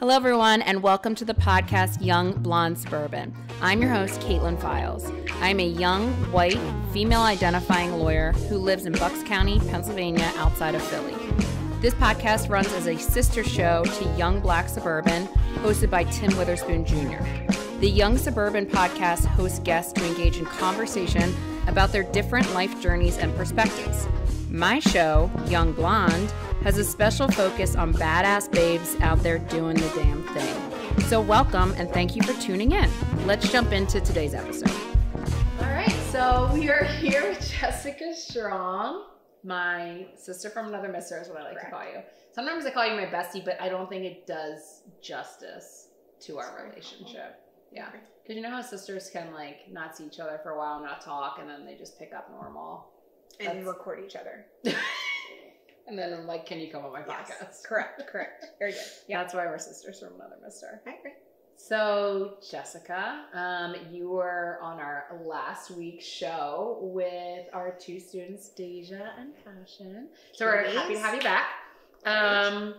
Hello, everyone, and welcome to the podcast Young Black Suburban. I'm your host, Kaitlin Files. I'm a young, white, female-identifying lawyer who lives in Bucks County, Pennsylvania, outside of Philly. This podcast runs as a sister show to Young Black Suburban, hosted by Tim Witherspoon Jr. The Young Suburban podcast hosts guests to engage in conversation about their different life journeys and perspectives. My show, Young Blonde, has a special focus on badass babes out there doing the damn thing. So welcome and thank you for tuning in. Let's jump into today's episode. All right, so we are here with Jessica Strong, my sister from another mister is what I like to call you. Sometimes I call you my bestie, but I don't think it does justice to our relationship. Yeah, because you know how sisters can like not see each other for a while, not talk, and then they just pick up normal. And record each other. And then I'm like, can you come on my podcast? Yes, correct. Very good. Yeah, that's why we're sisters from another mister. I agree. So, Jessica, you were on our last week's show with our two students, Deja and Passion. So we're happy to have you back.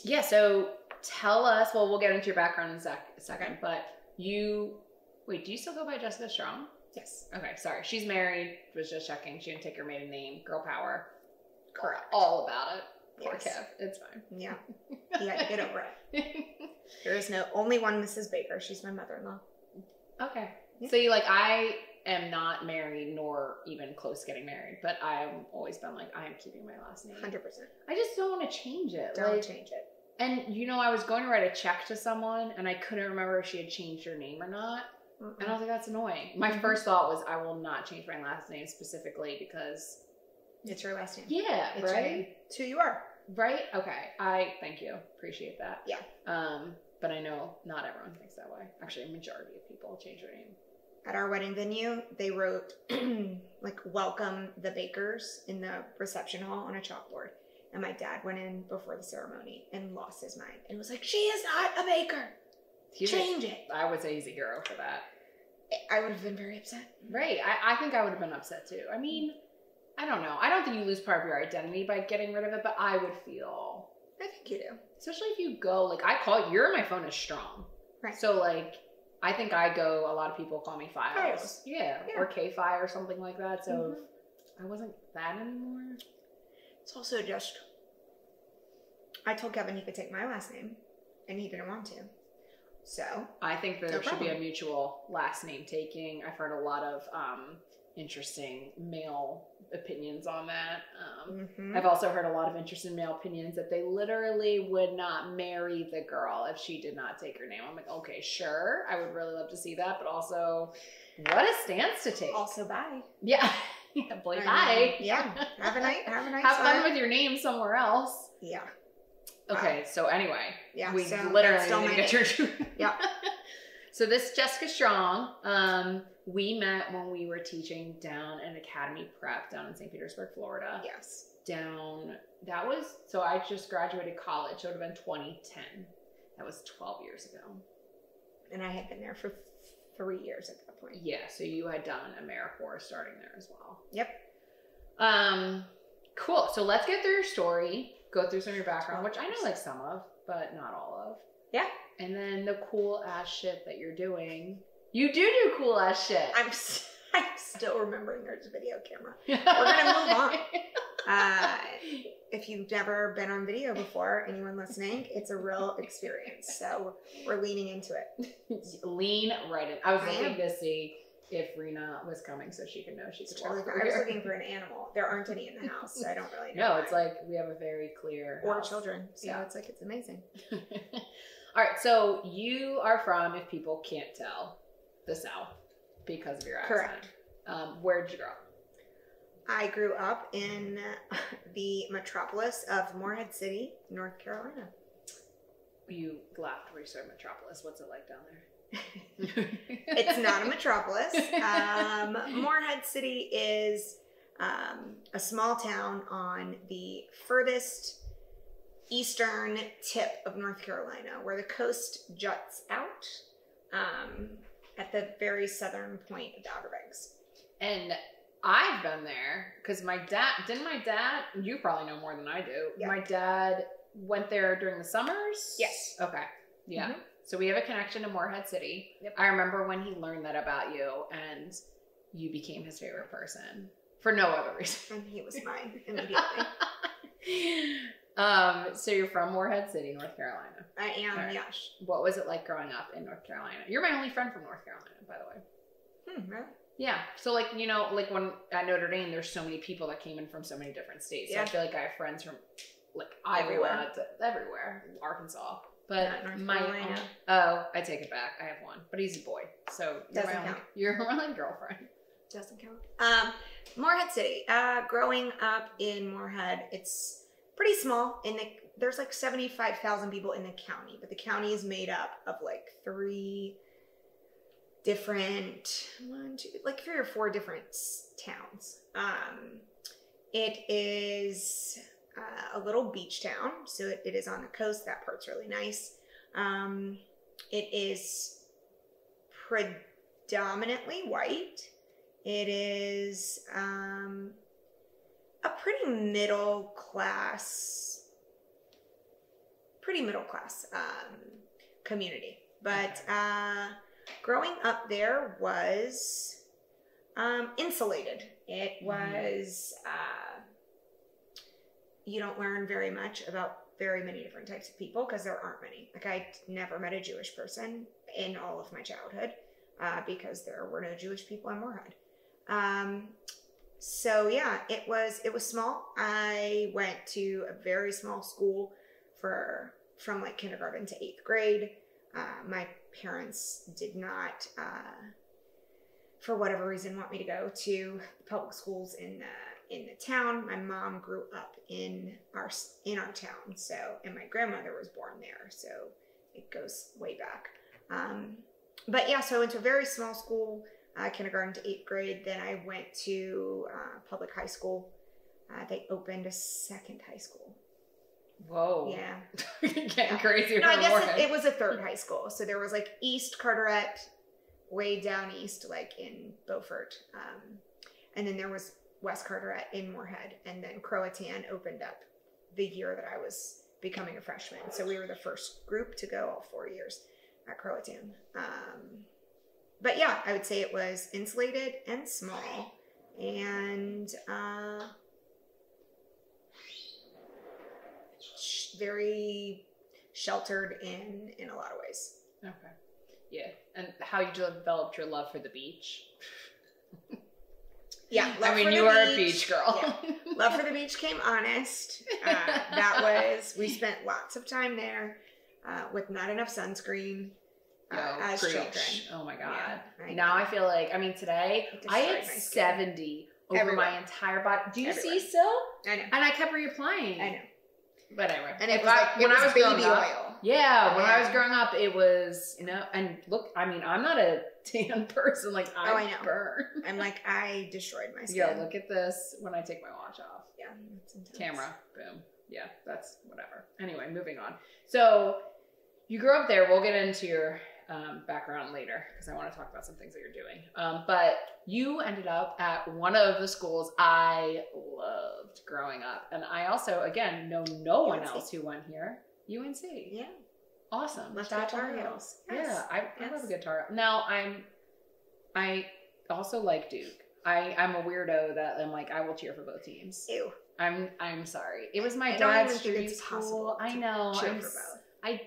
Yeah, so tell us, well, we'll get into your background in a second, but do you still go by Jessica Strong? Yes. Okay, sorry. She's married, was just checking. She didn't take her maiden name. Girl power. Correct. All about it. Poor Yes. Kev. It's fine. Yeah. Yeah, get over it. There is only one Mrs. Baker. She's my mother-in-law. Okay. Yeah. So I am not married nor even close to getting married, but I've always been like, I am keeping my last name. 100%. I just don't want to change it. Don't change it. And I was going to write a check to someone and I couldn't remember if she had changed her name or not. Mm-mm. And I was like, that's annoying. My first thought was, I will not change my last name specifically because It's your last name. yeah, It's right? It's who you are. Right? Okay. I thank you. Appreciate that. Yeah. But I know not everyone thinks that way. Actually, a majority of people change their name. At our wedding venue, they wrote, welcome the Bakers in the reception hall on a chalkboard. And my dad went in before the ceremony and lost his mind and was like, she is not a baker. Change it. I would say he's a hero for that. I would have been very upset. Right. I think I would have been upset too. I mean, I don't know. I don't think you lose part of your identity by getting rid of it, but I would feel. I think you do. Especially if you go, my phone is Strong. Right. So, I think I go, a lot of people call me Files. Files. Yeah. Or K-Fi or something like that. So, I wasn't that anymore. It's also just, I told Kevin he could take my last name, and he didn't want to. So I think there should be a mutual last name taking. I've heard a lot of interesting male opinions on that. I've also heard a lot of interesting male opinions that they literally would not marry the girl if she did not take her name. I'm like, okay, sure. I would really love to see that, but also, what a stance to take. Also, bye. Yeah. Bye. Yeah. Have a nice Have fun with your name somewhere else. Yeah. Okay, so anyway, yeah, we so literally need to get your Yeah. So this Jessica Strong, we met when we were teaching down at Academy Prep down in St. Petersburg, Florida. Yes. So I just graduated college, so it would have been 2010. That was 12 years ago. And I had been there for 3 years at that point. Yeah, so you had done AmeriCorps starting there as well. Yep. Cool. So let's get through your story. Go through some of your background, which I know some of, but not all of. Yeah. And then the cool ass shit that you're doing. You do cool ass shit. I'm still remembering there's a video camera. We're going to move on. If you've never been on video before, anyone listening, it's a real experience. So we're leaning into it. Lean right in. I was looking to see if Rena was coming so she could know she could walk through I was here. looking for an animal. There aren't any in the house, so I don't really know. No, it's like we have a very clear or house. children. So Yeah. it's amazing. All right, so you are from, if people can't tell, the South because of your accent. Correct. Where did you grow up? I grew up in the metropolis of Morehead City, North Carolina. You laughed where you said metropolis. What's it like down there? It's not a metropolis. Morehead City is a small town on the furthest eastern tip of North Carolina, where the coast juts out at the very southern point of the Outer Banks. And I've been there because my dad, you probably know more than I do. Yeah. My dad went there during the summers? Yes. Okay. Yeah. Mm-hmm. So we have a connection to Morehead City. Yep. I remember when he learned that about you, and you became his favorite person for no other reason. And he was mine immediately. So you're from Morehead City, North Carolina. I am, right. Yes. What was it like growing up in North Carolina? You're my only friend from North Carolina, by the way. Really? Yeah. So like, you know, like when at Notre Dame, there's so many people that came in from so many different states. So I feel like I have friends from like Iowa to everywhere, Arkansas. But I take it back. I have one, but he's a boy. So you're my only girlfriend. Doesn't count. Morehead City. Growing up in Morehead, it's pretty small. There's like 75,000 people in the county, but the county is made up of like three or four different towns. It is a little beach town, so it is on the coast. That part's really nice. It is predominantly white. It is a pretty middle class community. But growing up there was insulated. It was, you don't learn very much about very many different types of people because there aren't many. Like I never met a Jewish person in all of my childhood because there were no Jewish people in Morehead. So yeah, it was small. I went to a very small school from like kindergarten to 8th grade. My parents did not, for whatever reason, want me to go to the public schools in the town. My mom grew up in our town, and my grandmother was born there, so it goes way back. But yeah, so I went to a very small school, kindergarten to 8th grade. Then I went to public high school. They opened a second high school. Whoa. Yeah. Getting crazy. No, I guess it was a third high school. So there was like East Carteret, way down east, like in Beaufort. And then there was West Carteret in Morehead. And then Croatan opened up the year that I was becoming a freshman. So we were the first group to go all 4 years at Croatan. But yeah, I would say it was insulated and small. And very sheltered in a lot of ways. Okay. Yeah. And how you developed your love for the beach. Yeah. You were a beach girl. Yeah. Love for the beach came honest. We spent lots of time there with not enough sunscreen as children. Oh my God. Yeah, now I feel like, today I had 70 over my entire body. Do you see still? I know. And I kept reapplying. I know. But anyway, and when I was growing up, when I was growing up, it was, and look, I'm not a tan person. Like I burn. I destroyed my skin. Yeah, look at this when I take my watch off. Yeah, that's intense. Camera, boom. Yeah, that's whatever. Anyway, moving on. So you grew up there. We'll get into your background later because I want to talk about some things that you're doing. But you ended up at one of the schools I loved growing up. And I also, again, know no one else who went here. UNC. Yeah. Awesome. Love Tar Heels. Yes. Yeah, I love a good Tar Heel. Now, I also like Duke. I'm a weirdo that I'm like, I will cheer for both teams. Ew. I'm sorry. It was my dad's dream school. I know. Cheer for both. I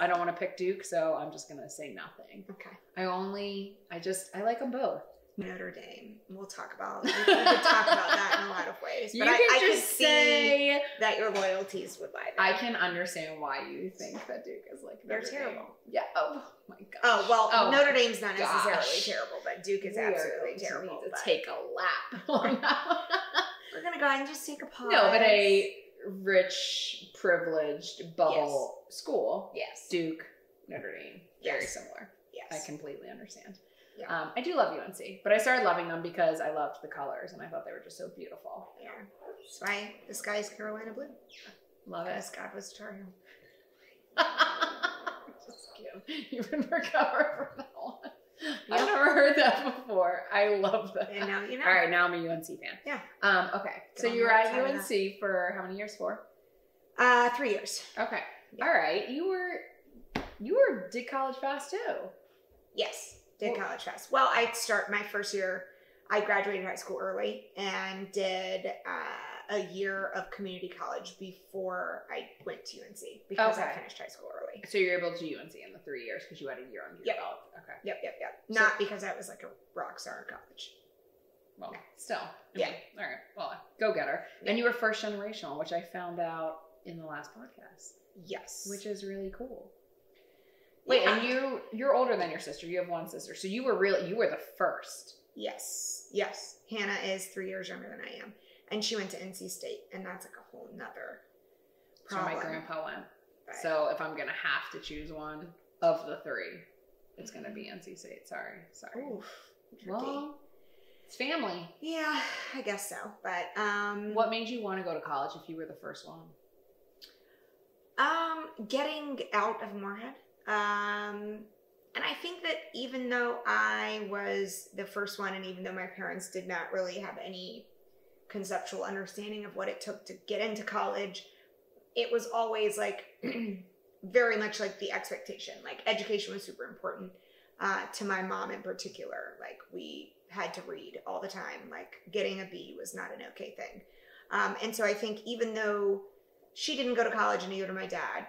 don't want to pick Duke, so I'm just going to say nothing. Okay. I like them both. Notre Dame. We could talk about that in a lot of ways. But I can see that your loyalties would lie there. I can understand why you think that Duke is like They're terrible. Yeah. Oh my gosh. Oh, well, Notre Dame's not necessarily terrible, but Duke is absolutely terrible. We need to take a lap on that one. We're going to go ahead and just take a pause. No, but a rich, privileged bubble school. Yes. Duke, Notre Dame. Very similar. Yes. I completely understand. Yeah. I do love UNC, but I started loving them because I loved the colors and I thought they were just so beautiful. Yeah. That's why the sky is Carolina blue. Love it. Because God was Tar Heel. Just kidding. You can recover from that one. I've never heard that before. I love that. And now you know. All right, now I'm a UNC fan. Yeah. Okay. So you were at UNC for how many years? 4? 3 years. Okay. Yeah. All right. You did college fast too. Yes, did college fast. Well, my first year, I graduated high school early and did a year of community college before I went to UNC because I finished high school early. So you're able to UNC in the 3 years because you had a year on your belt. Okay. Yep. Not because I was like a rock star in college. Well, still. I mean, all right. Well, go get her. Yeah. And you were first generational, which I found out in the last podcast. Yes. Which is really cool. Wait, and you're older than your sister. You have one sister. So you were the first. Yes. Hannah is 3 years younger than I am. And she went to NC State, and that's like a whole nother problem. So my grandpa went. Right. So if I'm going to have to choose one of the 3, it's going to be NC State. Sorry. Oof. Well, it's family. Yeah, I guess so. But what made you want to go to college if you were the first one? Getting out of Moorhead. And I think that even though I was the first one, and even though my parents did not really have any conceptual understanding of what it took to get into college, it was always like very much like the expectation. Like education was super important to my mom in particular. Like we had to read all the time. Like getting a B was not an okay thing. And so I think even though she didn't go to college and neither did my dad,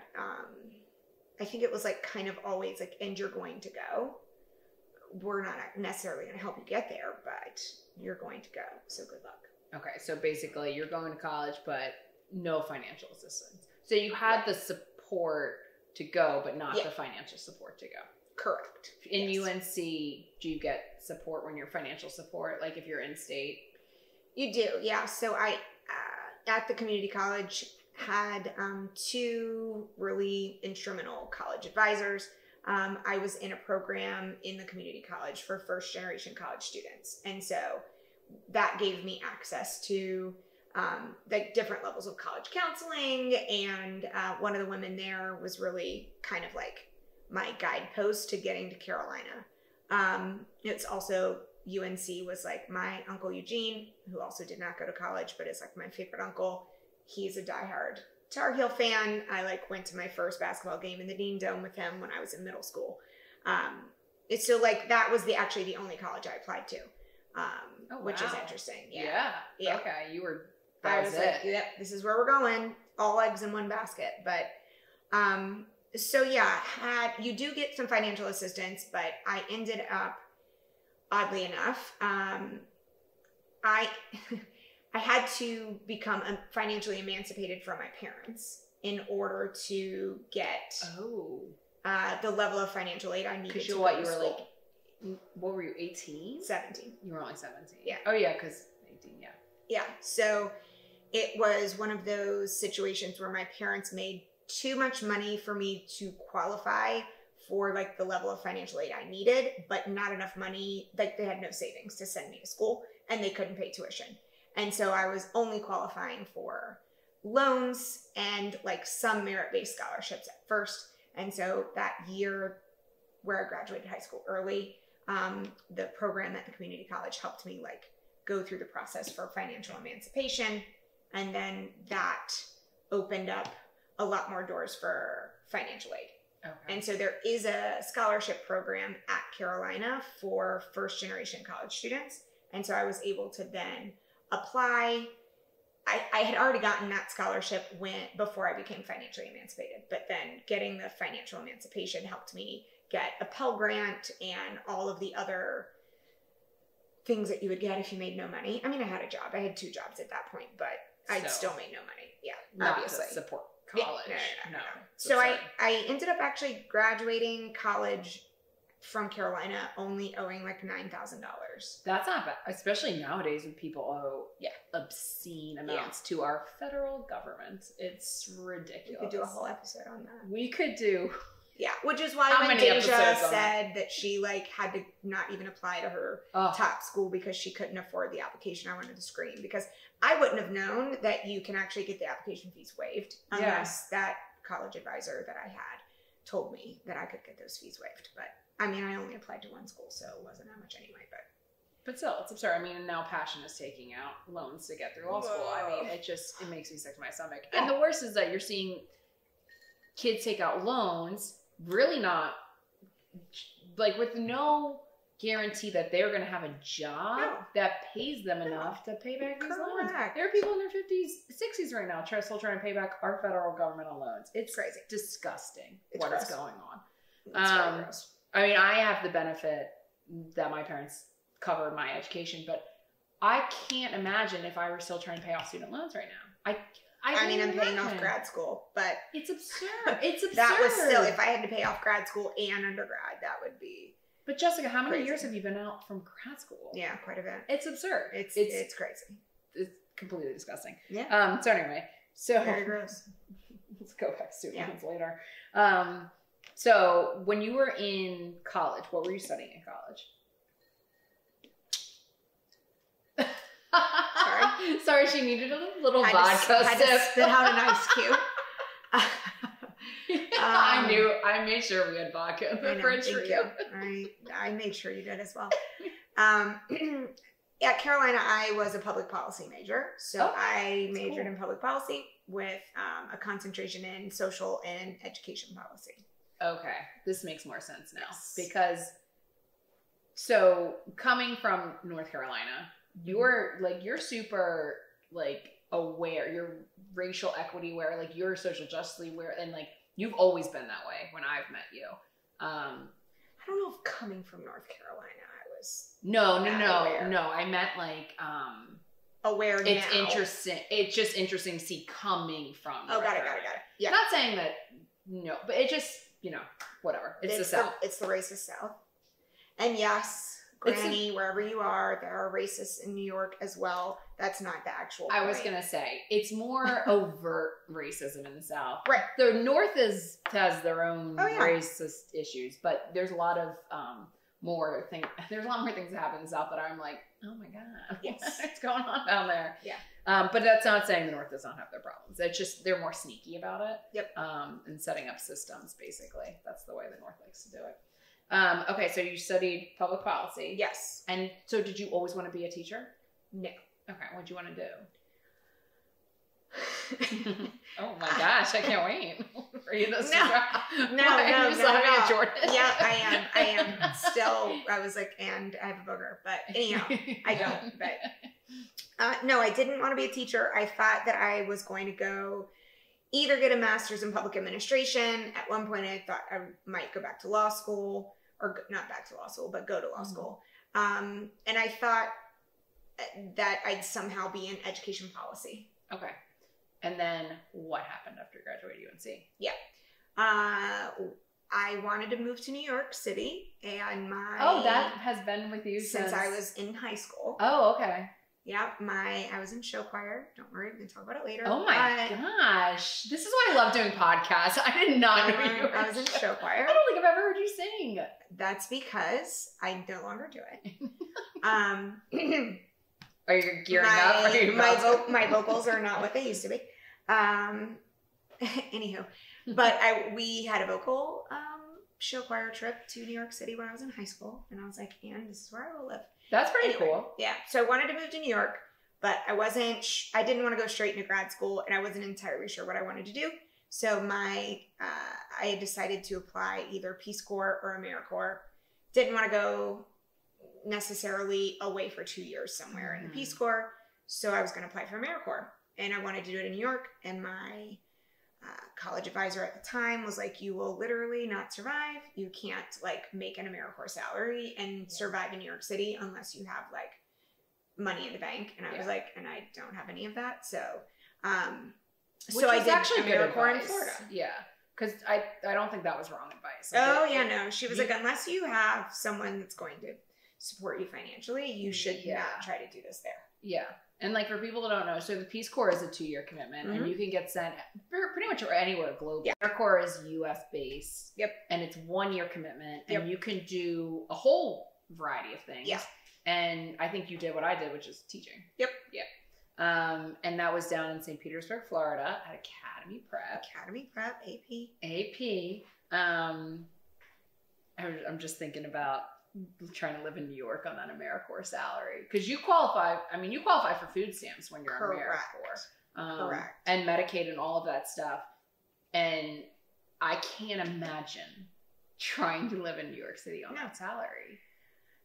I think it was like kind of always like, and you're going to go. We're not necessarily going to help you get there, but you're going to go. So good luck. Okay. So basically you're going to college, but no financial assistance. So you had the support to go, but not the financial support to go. Correct. In UNC, do you get support when you're financial support? Like if you're in state? You do. Yeah. So I, at the community college, had 2 really instrumental college advisors. I was in a program in the community college for first generation college students. And so that gave me access to like different levels of college counseling. And one of the women there was really kind of like my guidepost to getting to Carolina. It's also UNC was like my Uncle Eugene, who also did not go to college, but is like my favorite uncle. He's a diehard Tar Heel fan. I like went to my first basketball game in the Dean Dome with him when I was in middle school. It's so like that was actually the only college I applied to, which is interesting. Yeah. Okay, I was like, yep, this is where we're going. All eggs in one basket. But so yeah, you do get some financial assistance, but I ended up, oddly enough, I had to become financially emancipated from my parents in order to get the level of financial aid I needed. Because you were like, what were you, 18? 17. You were only 17. Yeah. Oh yeah, because 18, yeah. Yeah, so it was one of those situations where my parents made too much money for me to qualify for like the level of financial aid I needed, but not enough money, like they had no savings to send me to school and they couldn't pay tuition. And so I was only qualifying for loans and like some merit-based scholarships at first. And so that year where I graduated high school early, the program at the community college helped me like go through the process for financial emancipation. And then that opened up a lot more doors for financial aid. Okay. And so there is a scholarship program at Carolina for first generation college students. And so I was able to then apply. I had already gotten that scholarship before I became financially emancipated, but then getting the financial emancipation helped me get a Pell Grant and all of the other things that you would get if you made no money. I mean, I had a job. I had 2 jobs at that point, but I still made no money. Yeah, not obviously. To support college. Yeah, no. So I ended up actually graduating college from Carolina only owing like $9,000. That's not bad, especially nowadays when people owe obscene amounts to our federal government. It's ridiculous. We could do a whole episode on that. We could do. Yeah, which is why when Deja said that she like had to not even apply to her top school because she couldn't afford the application, I wanted to scream, because I wouldn't have known that you can actually get the application fees waived unless that college advisor that I had told me that I could get those fees waived. But I mean, I only applied to one school, so it wasn't that much anyway, But still, it's absurd. I mean, and now Passion is taking out loans to get through law school. I mean, it makes me sick to my stomach. Yeah. And the worst is that you're seeing kids take out loans, really not, like, with no guarantee that they're going to have a job that pays them enough to pay back these loans. There are people in their 50s, 60s right now still trying to pay back our federal governmental loans. It's crazy. Disgusting what is going on. It's very gross. I mean, I have the benefit that my parents covered my education, but I can't imagine if I were still trying to pay off student loans right now. I mean, I'm paying off grad school, but it's absurd. It's absurd. That was still, if I had to pay off grad school and undergrad, that would be. But Jessica, how many years have you been out from grad school? Yeah, quite a bit. It's absurd. It's crazy. It's completely disgusting. Yeah. So anyway, very gross. Let's go back to student loans later. So when you were in college, what were you studying in college? Sorry, she needed a little vodka sip. To spit out an ice cube. I made sure we had vodka in the fridge for you. I made sure you did as well. At Carolina, I was a public policy major. So I majored in public policy with a concentration in social and education policy. Okay. This makes more sense now. Yes. Because, so coming from North Carolina, you're super aware, you're racial equity aware, you're social justice aware, and you've always been that way when I've met you. I don't know if coming from North Carolina I was No, I meant aware now. It's interesting. It's just interesting to see coming from North Carolina. Got it. Yeah. Not saying that but it just, whatever. It's the South. It's the racist South. And yes, Granny, wherever you are, there are racists in New York as well. That's not the actual point. I was going to say, it's more overt racism in the South. Right. The North has their own racist issues, but there's a lot of more things that happen in the South that I'm like, oh my God, what's going on down there? Yeah. But that's not saying the North does not have their problems. It's just, they're more sneaky about it. Yep. And setting up systems, basically. That's the way the North likes to do it. Okay, so you studied public policy. Yes. And so did you always want to be a teacher? No. Okay, what did you want to do? Oh my gosh, I can't wait for you to No. Jordan? Yeah, I am. Still, I was like, and I have a booger. But anyhow, I don't. But no, I didn't want to be a teacher. I thought that I was going to go either get a master's in public administration. At one point, I thought I might go back to law school. Or not back to law school, but go to law school. And I thought that I'd somehow be in education policy. Okay. And then what happened after you graduated UNC? Yeah. I wanted to move to New York City, and that has been with you since I was in high school. Oh, okay. Yeah, I was in show choir. Don't worry, we can talk about it later. Oh my gosh. This is why I love doing podcasts. I did not know you were. I was in show choir. I don't think I've ever heard you sing. That's because I no longer do it. Are you gearing up? My vocals are not what they used to be. Anywho, but we had a vocal show choir trip to New York City when I was in high school, and I was like, and this is where I will live. That's pretty cool. Yeah. So I wanted to move to New York, but I didn't want to go straight into grad school, and I wasn't entirely sure what I wanted to do. So I had decided to apply either Peace Corps or AmeriCorps. Didn't want to go necessarily away for 2 years somewhere in the Peace Corps. So I was going to apply for AmeriCorps, and I wanted to do it in New York. And my college advisor at the time was like, you will literally not survive. You can't make an AmeriCorps salary and survive in New York City unless you have money in the bank. And I was like, and I don't have any of that. So, so I did actually AmeriCorps in Florida. Yeah. Cause I don't think that was wrong advice. No. She was like, unless you have someone that's going to support you financially, you should not try to do this there. Yeah. And for people that don't know, so the Peace Corps is a 2-year commitment, and you can get sent pretty much anywhere globally. Yeah. AmeriCorps is U.S. based. Yep. And it's 1-year commitment, and you can do a whole variety of things. Yeah. And I think you did what I did, which is teaching. Yep. Yeah. And that was down in St. Petersburg, Florida, at Academy Prep. AP. I'm just thinking about trying to live in New York on that AmeriCorps salary. Because you qualify for food stamps when you're on AmeriCorps. Correct. And Medicaid and all of that stuff. And I can't imagine trying to live in New York City on that salary.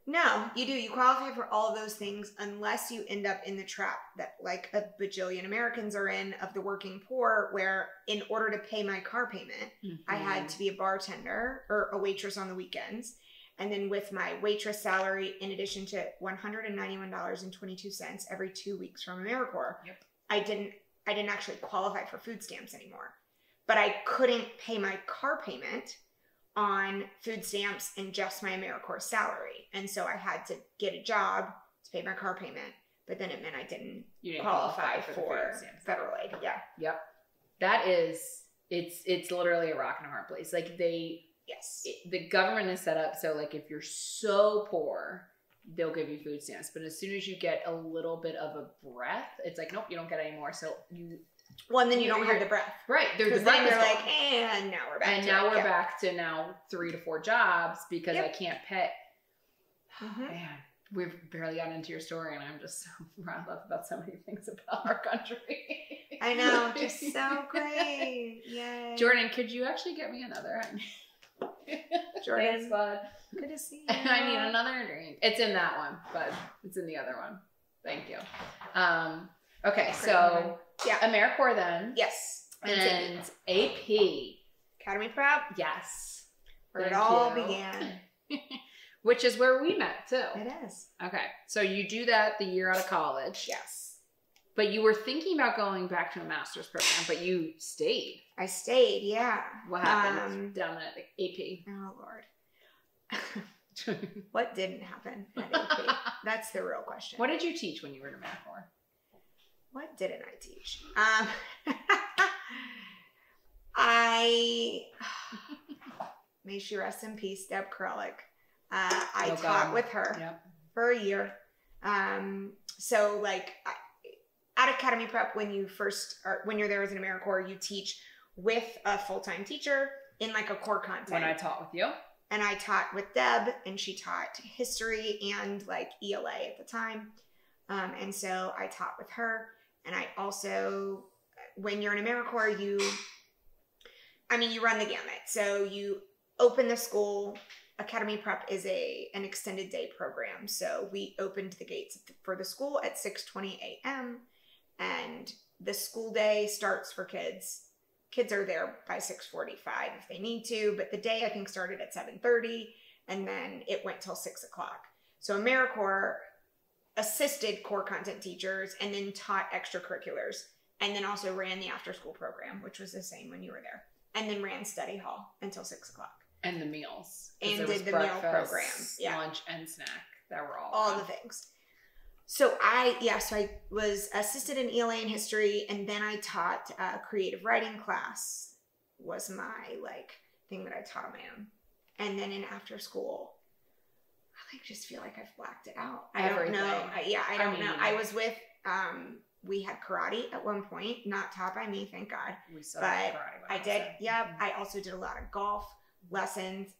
No, you do. You qualify for all of those things unless you end up in the trap that like a bajillion Americans are in of the working poor, where in order to pay my car payment, I had to be a bartender or a waitress on the weekends. And then with my waitress salary, in addition to $191.22 every 2 weeks from AmeriCorps, I didn't actually qualify for food stamps anymore. But I couldn't pay my car payment on food stamps and just my AmeriCorps salary. And so I had to get a job to pay my car payment, but then it meant I didn't qualify for federal aid. Yeah. Yep. That is, it's literally a rock and a hard place. Like the government is set up so like if you're so poor, they'll give you food stamps. But as soon as you get a little bit of a breath, it's like, nope, you don't get any more. So well, and then you don't have the breath. Right. Because then they're like, and now we're back and now we're back to now 3 to 4 jobs because I can't pay. Man, we've barely gotten into your story and I'm just so riled up about so many things about our country. I know. Just so great. Yay. Jordan, could you actually get me another? Jordan. Thanks, bud. Good to see you. I need another drink. It's in that one, but it's in the other one. Thank you. Okay, so AmeriCorps then. Yes. And AP. Academy Prep. Yes. Where it all began. Which is where we met too. It is. Okay, so you do that the year out of college. Yes. But you were thinking about going back to a master's program, but you stayed. I stayed, yeah. What happened down at AP? Oh, Lord. What didn't happen at AP? That's the real question. What did you teach when you were in AmeriCorps? What didn't I teach? May she rest in peace, Deb Krellick. I taught with her for a year. So like at Academy Prep, when you're there as an AmeriCorps, you teach with a full-time teacher in like a core content. When I taught with you? And I taught with Deb, and she taught history and like ELA at the time. And so I taught with her. And I also, when you're in AmeriCorps, you run the gamut. So you open the school. Academy Prep is an extended day program. So we opened the gates for the school at 6:20 a.m. And the school day starts for kids. Kids are there by 6:45 if they need to, but the day I think started at 7:30 and then it went till 6 o'clock. So AmeriCorps assisted core content teachers and then taught extracurriculars and then also ran the after school program, which was the same when you were there, and then ran study hall until 6 o'clock. And the meals. And did the meal program. Yeah. Lunch and snack. That were all the things. So I was assisted in ELA and history, and then I taught a creative writing class was my thing that I taught on my own. And then in after school, I just feel like I've blacked it out. I don't know. I don't know. I was with, we had karate at one point, not taught by me, thank God. But I did, I also did a lot of golf lessons.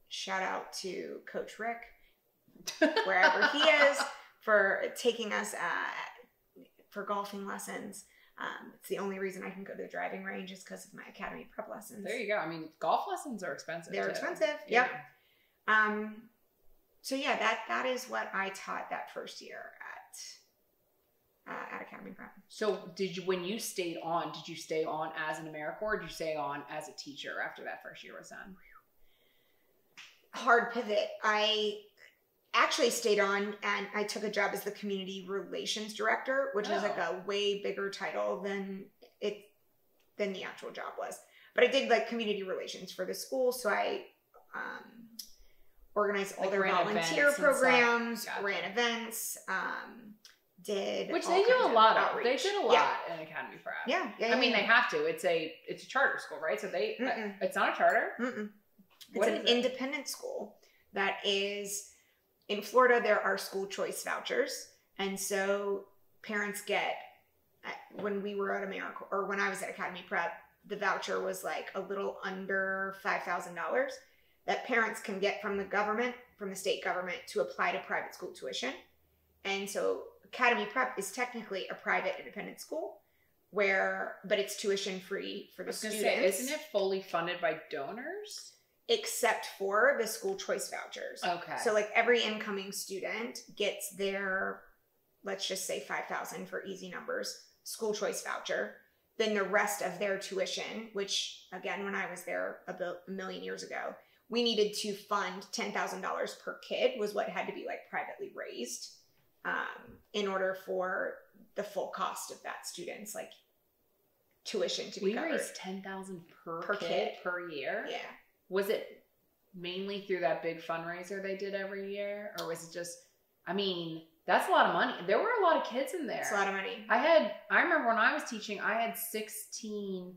Shout out to Coach Rick, wherever he is, for taking us for golfing lessons. It's the only reason I can go to the driving range is because of my Academy Prep lessons. There you go. I mean, golf lessons are expensive. They're expensive. Yeah. Yep. So yeah, that is what I taught that first year at Academy Prep. So when you stayed on, did you stay on as an AmeriCorps, or did you stay on as a teacher after that first year was done? Hard pivot. I actually stayed on and I took a job as the community relations director, which is like a way bigger title than the actual job was. But I did community relations for the school. So I organized all their volunteer programs, ran events, which they do a lot of. They did a lot in Academy Prep. Yeah. I mean, they have to. It's a charter school, right? So it's not a charter. It's an independent school that is in Florida. There are school choice vouchers, and so parents get. When we were at AmeriCorps, or when I was at Academy Prep, the voucher was a little under $5,000. that parents can get from the government, from the state government, to apply to private school tuition. And so Academy Prep is technically a private independent school but it's tuition free for the students. Isn't it fully funded by donors? Except for the school choice vouchers. Okay. So like every incoming student gets their, let's just say $5,000 for easy numbers, school choice voucher. Then the rest of their tuition, which again, when I was there a million years ago, we needed to fund $10,000 per kid was what had to be like privately raised in order for the full cost of that student's like tuition to be covered. We raised $10,000 per kid per year? Yeah. Was it mainly through that big fundraiser they did every year? Or was it just, I mean, that's a lot of money. There were a lot of kids in there. It's a lot of money. I remember when I was teaching, I had 16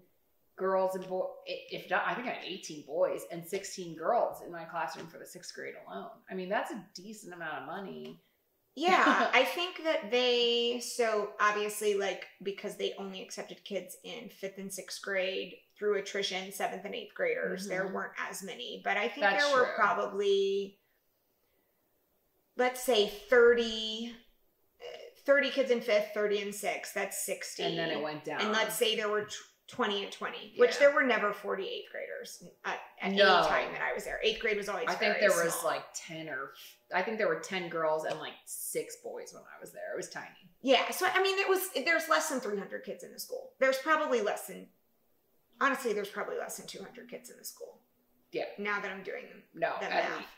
girls and boys, if not, I think I had 18 boys and 16 girls in my classroom for the 6th grade alone. I mean, that's a decent amount of money. Yeah, I think that so obviously like, because they only accepted kids in 5th and 6th grade through attrition, 7th and 8th graders, there weren't as many, but I think there were probably, let's say 30 kids in 5th, 30 in 6th, that's 60. And then it went down. And let's say there were 20 and 20, which there were never 40 8th graders at any time that I was there. 8th grade was always I think there was like 10 I think there were 10 girls and like 6 boys when I was there. It was tiny. Yeah. So, I mean, there's less than 300 kids in the school. There's probably less than 200 kids in the school. Yeah. Now that I'm doing the math.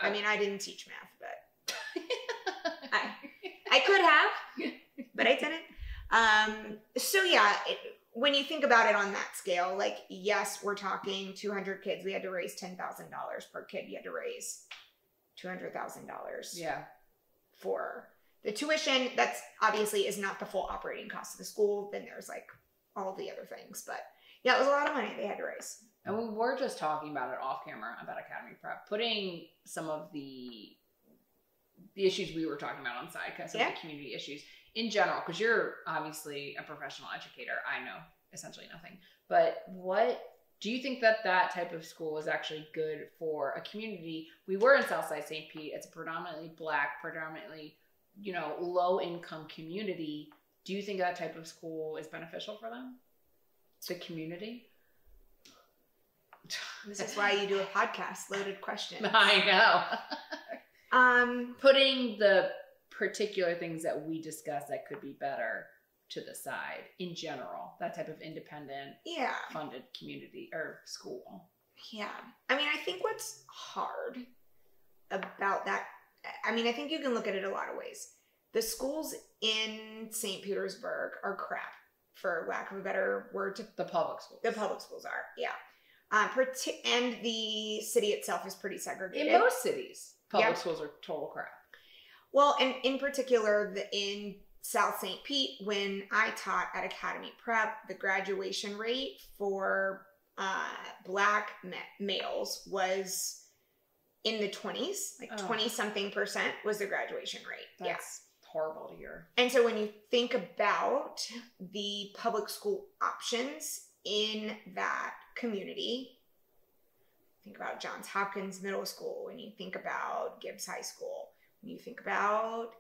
I mean, I didn't teach math, but I could have, but I didn't. So yeah, when you think about it on that scale, like, yes, we're talking 200 kids. We had to raise $10,000 per kid. You had to raise $200,000. Yeah. For the tuition. That's obviously is not the full operating cost of the school. Then there's like all the other things, but yeah, it was a lot of money they had to raise. And we were just talking about it off camera about Academy Prep, putting some of the issues we were talking about on side, some of the community issues in general, because you're obviously a professional educator. I know essentially nothing. But what do you think that type of school is actually good for a community? We were in Southside St. Pete. It's a predominantly Black, predominantly, low income community. Do you think that type of school is beneficial for them? The community? This is why you do a podcast, loaded questions. I know. Putting the particular things that we discussed that could be better to the side in general, that type of independent, funded community or school. Yeah. I mean, I think what's hard about that, I mean, I think you can look at it a lot of ways. The schools in St. Petersburg are crap, for lack of a better word. The public schools. The public schools are, yeah. And the city itself is pretty segregated. In most cities, public schools are total crap. Well, and in particular, in South St. Pete, when I taught at Academy Prep, the graduation rate for Black males was in the 20s, like 20-something% was the graduation rate. That's horrible to hear. And so when you think about the public school options in that community, think about Johns Hopkins Middle School, when you think about Gibbs High School, when you think about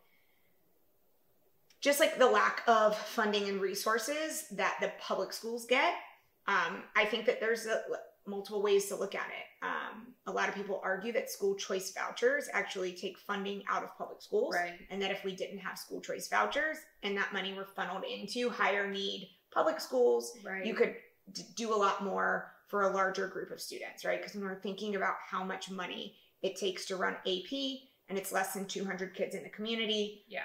just like the lack of funding and resources that the public schools get, I think that there's multiple ways to look at it. A lot of people argue that school choice vouchers actually take funding out of public schools. Right. And that if we didn't have school choice vouchers and that money were funneled into higher need public schools, you could do a lot more for a larger group of students, right? Because when we're thinking about how much money it takes to run AP and it's less than 200 kids in the community. Yeah.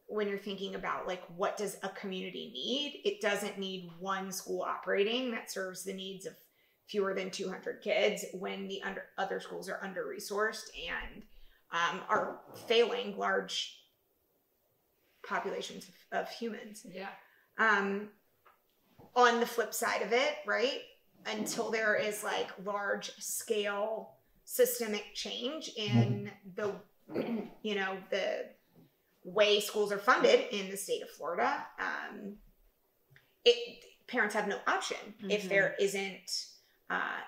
When you're thinking about like, what does a community need? It doesn't need one school operating that serves the needs of fewer than 200 kids when the other schools are under-resourced and are failing large populations of humans. Yeah. On the flip side of it, right, until there is like large scale systemic change in the way schools are funded in the state of Florida, parents have no option if there isn't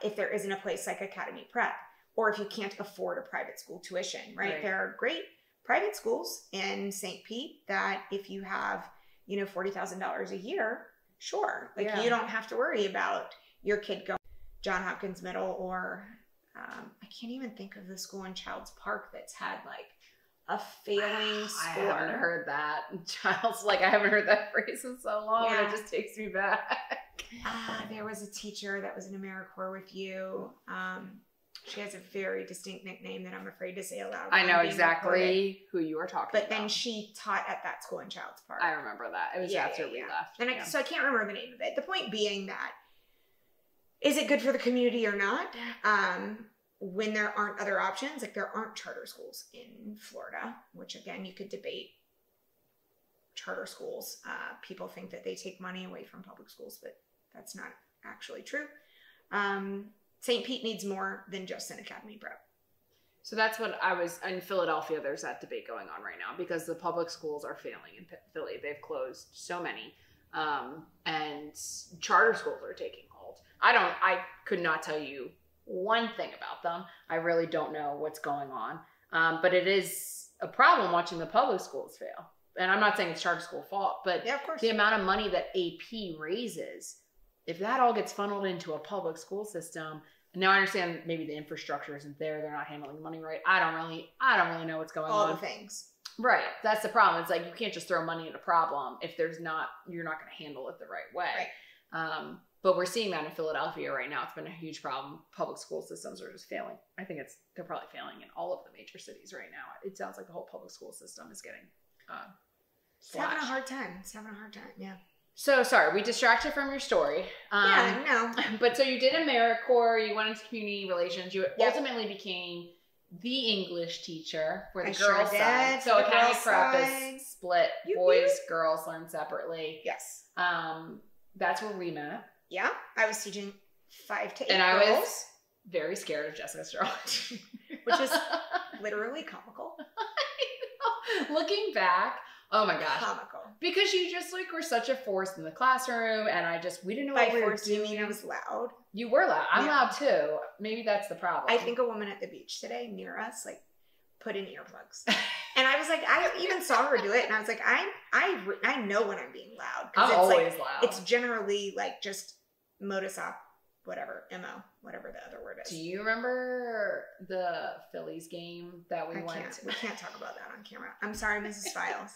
if there isn't a place like Academy Prep, or if you can't afford a private school tuition, right? There are great private schools in St. Pete that if you have, you know, $40,000 a year, sure. Like you don't have to worry about your kid going to John Hopkins Middle, or I can't even think of the school in Childs Park that's had like a failing score. I haven't heard that. Child's like, I haven't heard that phrase in so long. Yeah. It just takes me back. There was a teacher that was in AmeriCorps with you. She has a very distinct nickname that I'm afraid to say aloud. I know exactly who you are talking about. But then she taught at that school in Childs Park. I remember that. It was after we left. And so I can't remember the name of it. The point being that, is it good for the community or not? When there aren't other options, like there aren't charter schools in Florida, which again, you could debate charter schools. People think that they take money away from public schools, but that's not actually true. St. Pete needs more than just an Academy Prep. So that's what I was in Philadelphia. There's that debate going on right now because the public schools are failing in Philly. They've closed so many, and charter schools are taking hold. I could not tell you one thing about them. I really don't know what's going on. But it is a problem watching the public schools fail. And I'm not saying it's charter school fault, but of course, the amount of money that AP raises, if that all gets funneled into a public school system, and now I understand maybe the infrastructure isn't there, they're not handling money right. I don't really know what's going on. All the things. Right. That's the problem. It's like you can't just throw money at a problem if you're not going to handle it the right way. Right. But we're seeing that in Philadelphia right now. It's been a huge problem. Public school systems are just failing. I think they're probably failing in all of the major cities right now. It sounds like the whole public school system is getting it's having a hard time. Yeah. So sorry, we distracted from your story. No. But so you did AmeriCorps, you went into community relations, you ultimately became the English teacher for the girls' side. So Academy Prep is split, boys, girls learn separately. Yes. That's where we met. Yeah, I was teaching 5 to 8 and girls. I was very scared of Jessica Strong. Which is literally comical. I know. Looking back, oh my gosh. Comical. Because you just like were such a force in the classroom, and we didn't know what we were doing. You mean I was loud? You were loud. I'm loud too. Maybe that's the problem. I think a woman at the beach today near us like put in earplugs. And I was like, I even saw her do it, and I was like, I know when I'm being loud. I'm always like, loud. It's generally like just modus op, whatever, MO, whatever the other word is. Do you remember the Phillies game that we went to? We can't talk about that on camera. I'm sorry, Mrs. Files.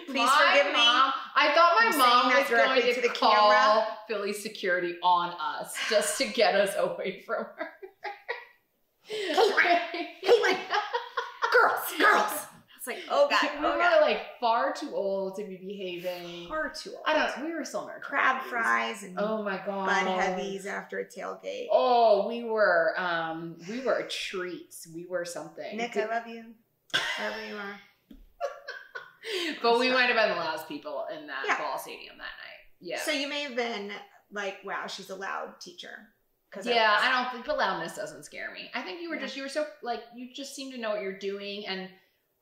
Please my forgive me. I thought my mom was going to the call camera. Philly security on us just to get us away from her. Kaitlin, girls. It's like, oh god, we were like far too old to be behaving. Far too old. I don't know. We were still in our crab fries and oh my god, bud heavies after a tailgate. Oh, we were treats. We were something. Nick, I love you. Wherever you are. But we might have been the loudest people in that ball stadium that night. Yeah. So you may have been like, wow, she's a loud teacher. Yeah, I don't think the loudness doesn't scare me. I think you were so like, you just seem to know what you're doing. And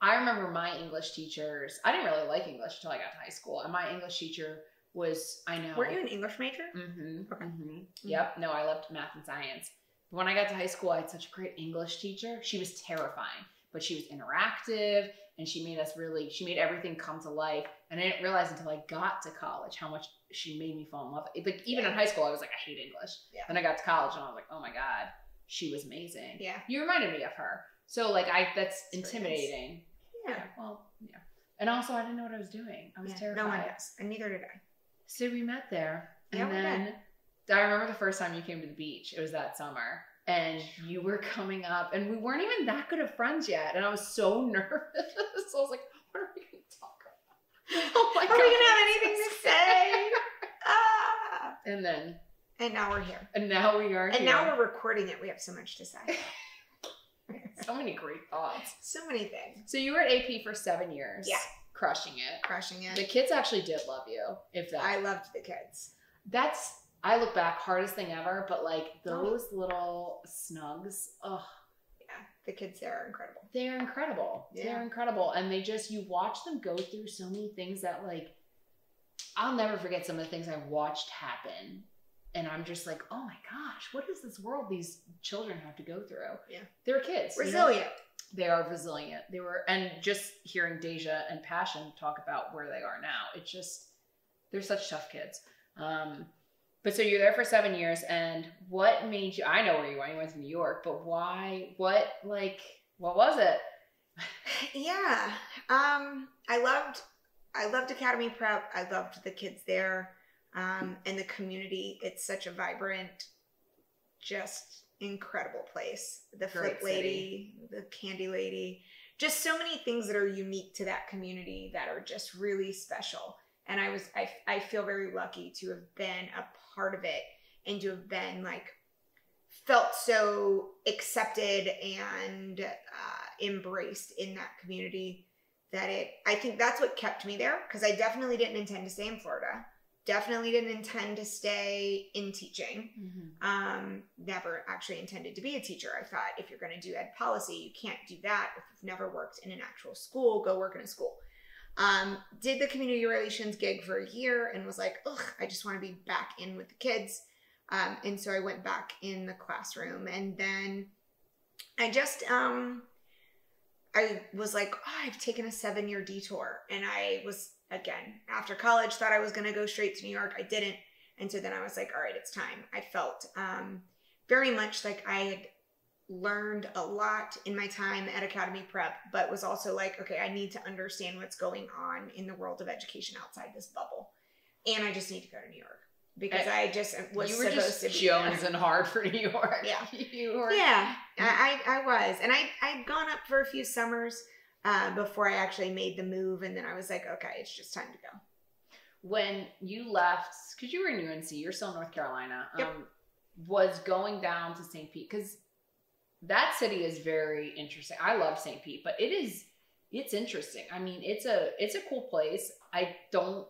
I remember my English teachers, I didn't really like English until I got to high school. And my English teacher was, Weren't you an English major? Mm-hmm. Okay. Mm-hmm. Yep. No, I loved math and science. When I got to high school, I had such a great English teacher. She was terrifying, but she was interactive. And she made everything come to life. And I didn't realize until I got to college how much she made me fall in love. Like even in high school, I was like, I hate English. Yeah. Then I got to college and I was like, oh my God, she was amazing. Yeah. You reminded me of her. So like that's intimidating. Yeah. Well, yeah. And also I didn't know what I was doing. I was terrified. No one does. And neither did I. So we met there. And then I remember the first time you came to the beach. It was that summer. And you were coming up, and we weren't even that good of friends yet. And I was so nervous. So I was like, what are we going to talk about? Oh my God. Are we going to have anything to say? And now we're here. And now we are here. And now we're recording it. We have so much to say. So many great thoughts. So many things. So you were at AP for 7 years. Yeah. Crushing it. The The kids actually did love you, if that. I loved the kids. I look back, hardest thing ever, but like those little snugs, oh. Yeah, the kids there are incredible. They're incredible. Yeah. They're incredible. And you watch them go through so many things that like, I'll never forget some of the things I watched happen And I'm just like, oh my gosh, what is this world these children have to go through? Yeah. They're kids. Resilient. They are resilient. And just hearing Deja and Passion talk about where they are now, it's just, they're such tough kids. But so you're there for 7 years, and what made you, I know where you went, you went to New York, but why, what was it? Yeah. I loved Academy Prep. I loved the kids there. And the community. It's such a vibrant, just incredible place. The Flip Lady, the Candy Lady, just so many things that are unique to that community that are just really special. And I feel very lucky to have been a part of it and to have been felt so accepted and embraced in that community that I think that's what kept me there, because I definitely didn't intend to stay in Florida. Definitely didn't intend to stay in teaching. Mm-hmm. Never actually intended to be a teacher. I thought, if you're going to do ed policy, you can't do that. If you've never worked in an actual school, go work in a school. Did the community relations gig for a year and was like, ugh, I just want to be back in with the kids. And so I went back in the classroom, and then I just, I was like, oh, I've taken a 7-year detour, and I was, again, after college, thought I was going to go straight to New York. I didn't. And so then I was like, all right, it's time. I felt very much like I had learned a lot in my time at Academy Prep, but was also like, okay, I need to understand what's going on in the world of education outside this bubble. And I just need to go to New York, because I just was supposed to be jonesing hard for New York. Yeah. You were. Yeah, I was. And I'd gone up for a few summers before I actually made the move. And then I was like, okay, it's just time to go. When you left, because you were in UNC, you're still in North Carolina, yep. Was going down to St. Pete, because that city is very interesting. I love St. Pete, but it's interesting. I mean, it's a cool place. I don't,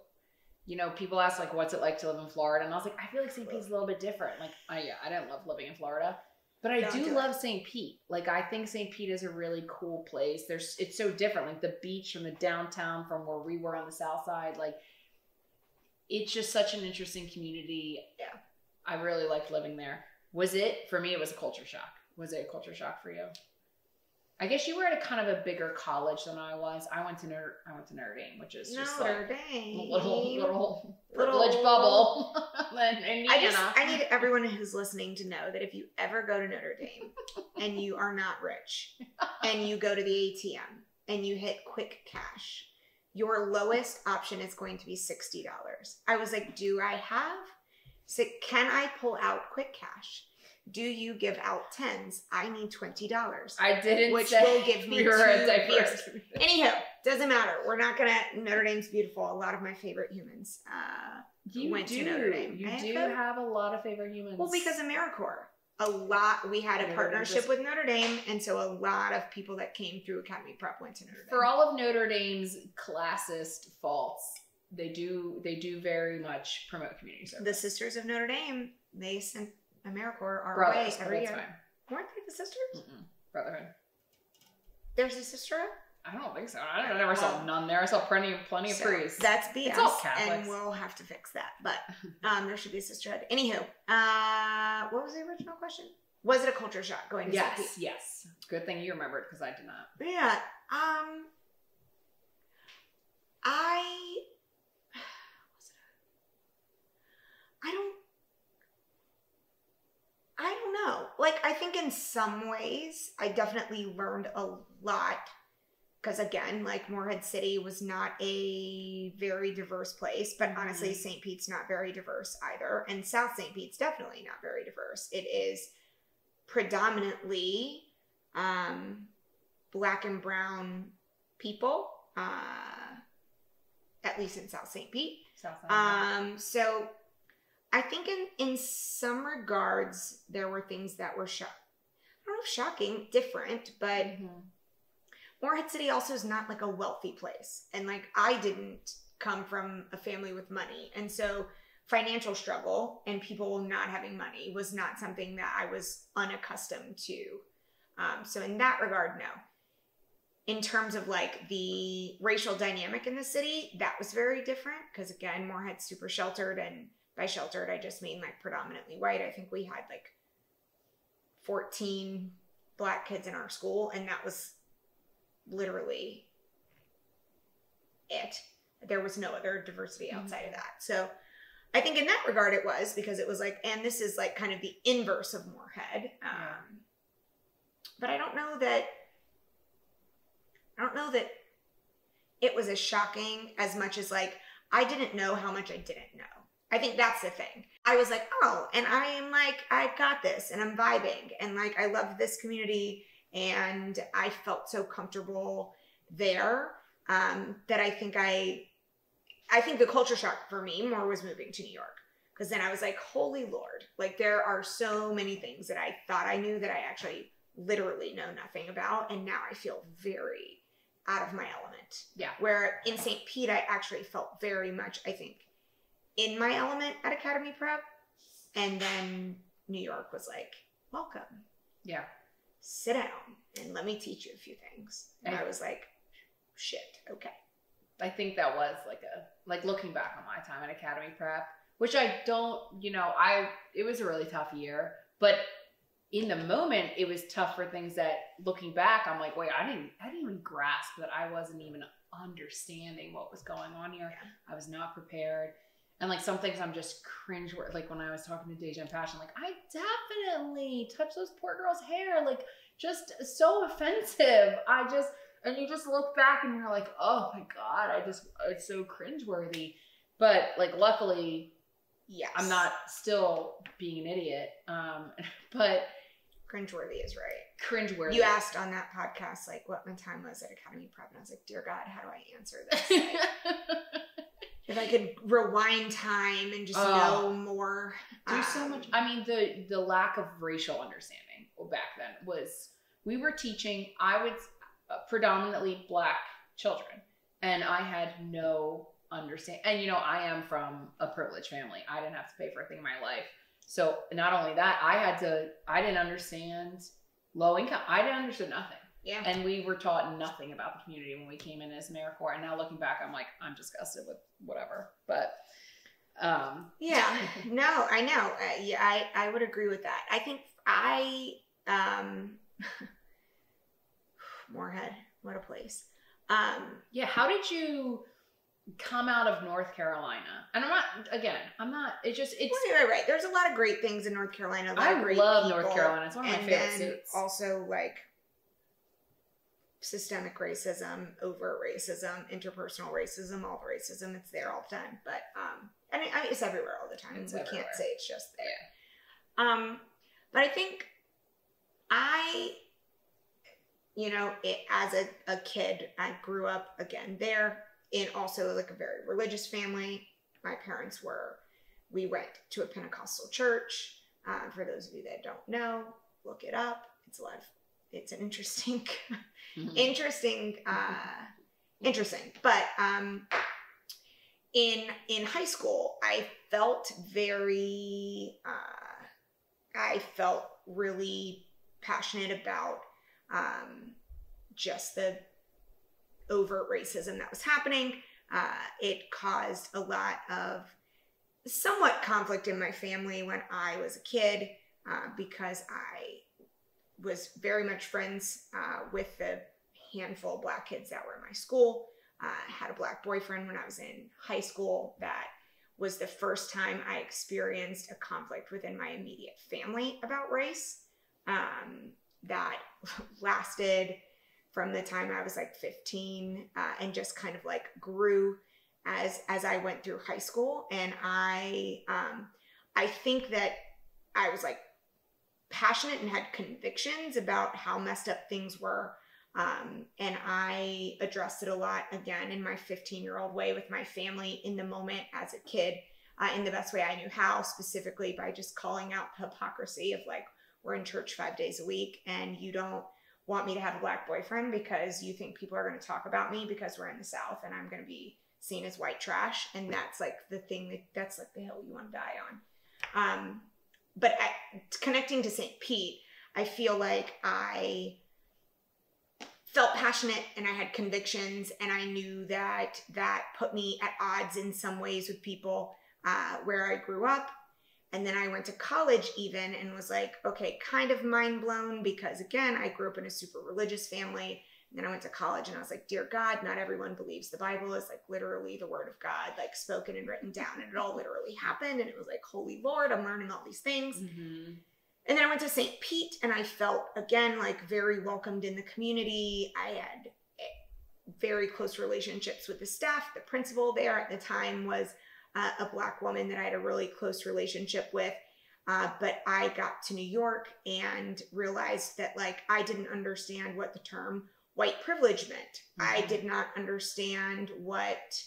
people ask what's it like to live in Florida? And I was like, I feel like St. Pete's a little bit different. I didn't love living in Florida. But I do love St. Pete. I think St. Pete is a really cool place. It's so different. The beach from the downtown from where we were on the south side. It's just such an interesting community. Yeah. I really liked living there. For me, it was a culture shock. Was it a culture shock for you? I guess you were at a kind of a bigger college than I was. I went to Notre Dame, which is just Notre Dame. A little privilege bubble in Indiana. I need everyone who's listening to know that if you ever go to Notre Dame and you are not rich and you go to the ATM and you hit quick cash, your lowest option is going to be $60. I was like, can I pull out quick cash? Do you give out tens? I need $20. I didn't, which say will give me we were 2 diverse. beers. Anywho, doesn't matter. We're not gonna. Notre Dame's beautiful. A lot of my favorite humans went to Notre Dame. You do have a lot of favorite humans. Well, because AmeriCorps. We had a partnership with Notre Dame, and so a lot of people that came through Academy Prep went to Notre Dame. For all of Notre Dame's classist faults, they do very much promote community service. The Sisters of Notre Dame, they sent AmeriCorps our Brothers, way every year. Fine. Weren't they the sisters? Mm-mm. Brotherhood. There's a sisterhood? I don't think so. I never saw none there. I saw plenty of priests. That's BS. It's all Catholics. And we'll have to fix that. But there should be a sisterhood. Anywho, what was the original question? Was it a culture shock going to St. Pete? Yes. Good thing you remembered, because I did not. Yeah. I don't know. I think in some ways I definitely learned a lot, because again, Morehead City was not a very diverse place, but honestly, St. Pete's not very diverse either. And South St. Pete's definitely not very diverse. It is predominantly Black and brown people, at least in South St. Pete. So I think in some regards, there were things that were shocking, different, but Morehead City also is not a wealthy place. And I didn't come from a family with money. And so financial struggle and people not having money was not something that I was unaccustomed to. So in that regard, no. In terms of the racial dynamic in the city, that was very different, because again, Morehead's super sheltered, and by sheltered, I just mean like predominantly white. I think we had like 14 Black kids in our school, and that was literally it. There was no other diversity outside of that. So I think in that regard it was, because it was like, and this is like kind of the inverse of Moorhead. But I don't know that it was as shocking as much as like, I didn't know how much I didn't know. I think that's the thing. I was like, oh, and I am like, I've got this and I'm vibing and like, I love this community and I felt so comfortable there that I think the culture shock for me more was moving to New York. Because then I was like, holy Lord, like there are so many things that I thought I knew that I actually literally know nothing about. And now I feel very out of my element. Yeah. Where in St. Pete, I actually felt very much, I think, in my element at Academy Prep. And then New York was like, welcome. Yeah. Sit down and let me teach you a few things. And I was like, shit, okay. I think that was like looking back on my time at Academy Prep, which I don't, it was a really tough year, but in the moment it was tough for things that looking back, I'm like, wait, I didn't even grasp that I wasn't even understanding what was going on here. Yeah. I was not prepared. And like some things I'm just cringe, like when I was talking to Deja and Passion, like I definitely touched those poor girls' hair, like just so offensive. And you just look back and you're like, oh my God, it's so cringeworthy. But like, luckily, yes, I'm not still being an idiot. But cringeworthy is right. Cringeworthy. You asked on that podcast, like what my time was at Academy Prep. And I was like, dear God, how do I answer this? Like, if I could rewind time and just know more. Do so much. I mean, the lack of racial understanding back then was, we were teaching, predominantly Black children, and I had no understanding. And I am from a privileged family. I didn't have to pay for a thing in my life. So not only that, I didn't understand low income. I didn't understand nothing. Yeah. And we were taught nothing about the community when we came in as AmeriCorps. And now looking back, I'm like, I'm disgusted with whatever. But yeah, no, I know. I would agree with that. I think Moorhead, what a place. Yeah, how did you come out of North Carolina? And right. There's a lot of great things in North Carolina. I love North Carolina. It's one of my favorite states. Also, like, systemic racism, overt racism, interpersonal racism, all racism. It's there all the time. But, it's everywhere all the time. We can't say it's just there. Yeah. But I think as a kid, I grew up again there in also like a very religious family. My parents we went to a Pentecostal church. For those of you that don't know, look it up. It's an interesting, interesting. But in high school, I felt really passionate about just the overt racism that was happening. It caused a lot of somewhat conflict in my family when I was a kid, because I was very much friends with the handful of Black kids that were in my school. I had a Black boyfriend when I was in high school. That was the first time I experienced a conflict within my immediate family about race. That lasted from the time I was like 15 and just kind of like grew as I went through high school. And I think that I was like passionate and had convictions about how messed up things were. And I addressed it a lot again in my 15-year-old way with my family in the moment as a kid, in the best way I knew how, specifically by just calling out the hypocrisy of like, we're in church 5 days a week and you don't want me to have a Black boyfriend because you think people are going to talk about me because we're in the South and I'm going to be seen as white trash. And that's like the thing that's like the hill you want to die on. But connecting to St. Pete, I feel like I felt passionate and I had convictions, and I knew that put me at odds in some ways with people where I grew up. And then I went to college even and was like, okay, kind of mind blown because again, I grew up in a super religious family. And then I went to college and I was like, dear God, not everyone believes the Bible is like literally the word of God, like spoken and written down. And it all literally happened. And it was like, holy Lord, I'm learning all these things. Mm-hmm. And then I went to St. Pete and I felt again, like very welcomed in the community. I had very close relationships with the staff. The principal there at the time was a Black woman that I had a really close relationship with. But I got to New York and realized that like, I didn't understand what the term white privilege meant. Mm-hmm. I did not understand what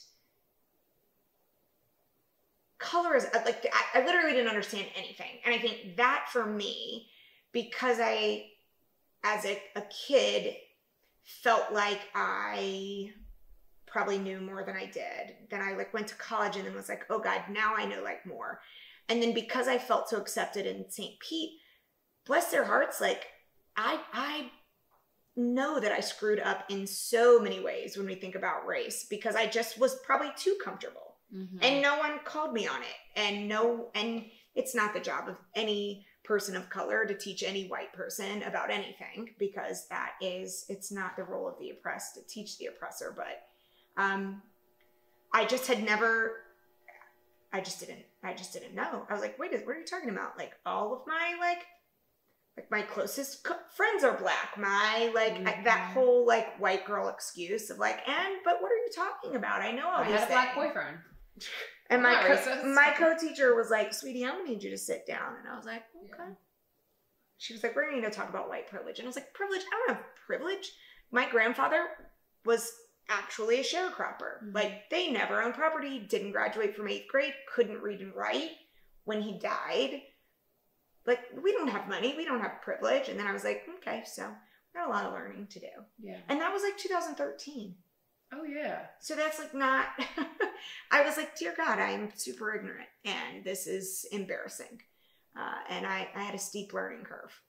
color is like. I literally didn't understand anything. And I think that for me, because I, as a kid, felt like I probably knew more than I did. Then I like went to college and then was like, oh God, now I know like more. And then because I felt so accepted in St. Pete, bless their hearts, like I know that I screwed up in so many ways when we think about race because I just was probably too comfortable. Mm-hmm. And no one called me on it. And it's not the job of any person of color to teach any white person about anything because it's not the role of the oppressed to teach the oppressor. But I just didn't know. I was like, wait, what are you talking about? Like all of my, like my closest friends are Black. My, that whole, like, white girl excuse of like, but what are you talking about? I know all these things. I had a Black boyfriend. And my co-teacher was like, sweetie, I'm gonna need you to sit down. And I was like, okay. Yeah. She was like, we're gonna need to talk about white privilege. And I was like, privilege? I don't have privilege. My grandfather was actually a sharecropper. Mm-hmm. Like, they never owned property, didn't graduate from 8th grade, couldn't read and write when he died. Like, we don't have money, we don't have privilege. And then I was like, okay, so we got a lot of learning to do. Yeah. And that was like 2013. Oh, yeah. So that's like not, I was like, dear God, I'm super ignorant and this is embarrassing. And I had a steep learning curve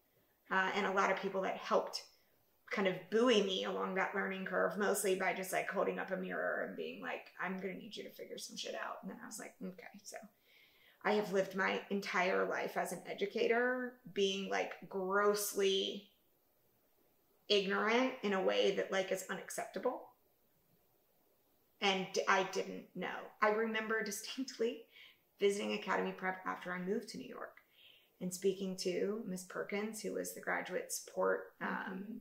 and a lot of people that helped kind of buoy me along that learning curve, mostly by just like holding up a mirror and being like, I'm going to need you to figure some shit out. And then I was like, okay, so I have lived my entire life as an educator being like grossly ignorant in a way that like is unacceptable. And I didn't know. I remember distinctly visiting Academy Prep after I moved to New York and speaking to Miss Perkins, who was the graduate support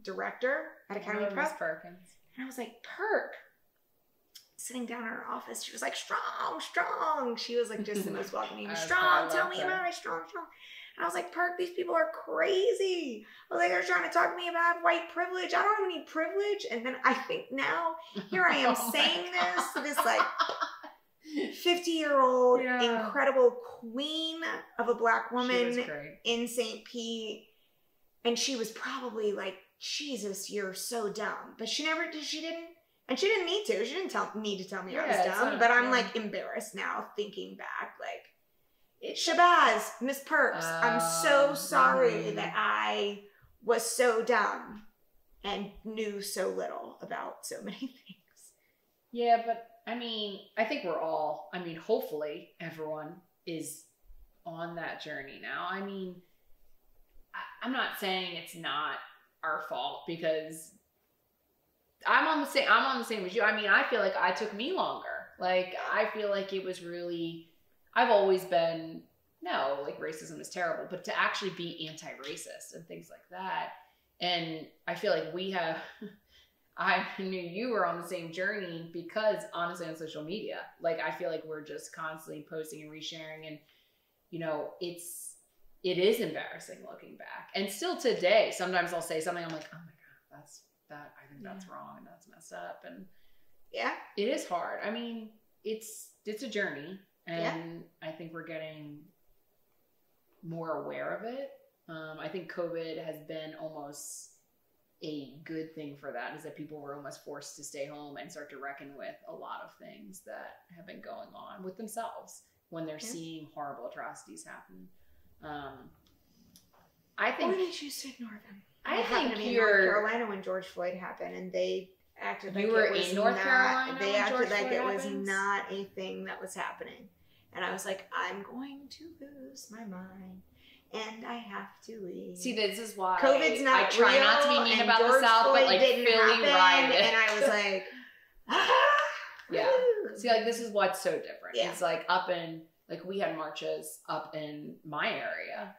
director at Academy Prep. Miss Perkins. And I was like, Perk, sitting down in her office, she was like, strong, strong. She was like just the most welcoming. Strong, tell me about it, strong, strong. And I was like, Perk, these people are crazy. I was like, they're trying to talk to me about white privilege. I don't have any privilege. And then I think now, here I am saying this to this like 50-year-old incredible queen of a Black woman in St. Pete. And she was probably like, Jesus, you're so dumb. But she didn't need to. She didn't need to tell me I was dumb. But I'm like embarrassed now thinking back, like, Shabazz, Miss Perks, I'm so sorry that I was so dumb and knew so little about so many things. Yeah, but I mean, I think hopefully everyone is on that journey now. I mean, I'm not saying it's not our fault because I'm on the same as you. I mean, I feel like it took me longer. Like, I feel like it was really, I've always been, like racism is terrible, but to actually be anti-racist and things like that. And I feel like I knew you were on the same journey because honestly on social media, like I feel like we're just constantly posting and resharing and, it is embarrassing looking back. And still today, sometimes I'll say something, I'm like, oh my God, I think that's wrong and that's messed up. And yeah, it is hard. I mean, it's a journey. And I think we're getting more aware of it. I think COVID has been almost a good thing for that, is that people were almost forced to stay home and start to reckon with a lot of things that have been going on with themselves when they're seeing horrible atrocities happen. I think. Or they choose to ignore them. I think in North Carolina when George Floyd happened, and they acted like you were in North Carolina. They acted like it was not a thing that was happening. And I was like, I'm going to lose my mind. And I have to leave. See, this is why COVID's not I try real, not to be mean about George the South, Floyd but like didn't Philly happen, rioted. and I was like, yeah. See, like this is what's so different. Yeah. It's like we had marches up in my area,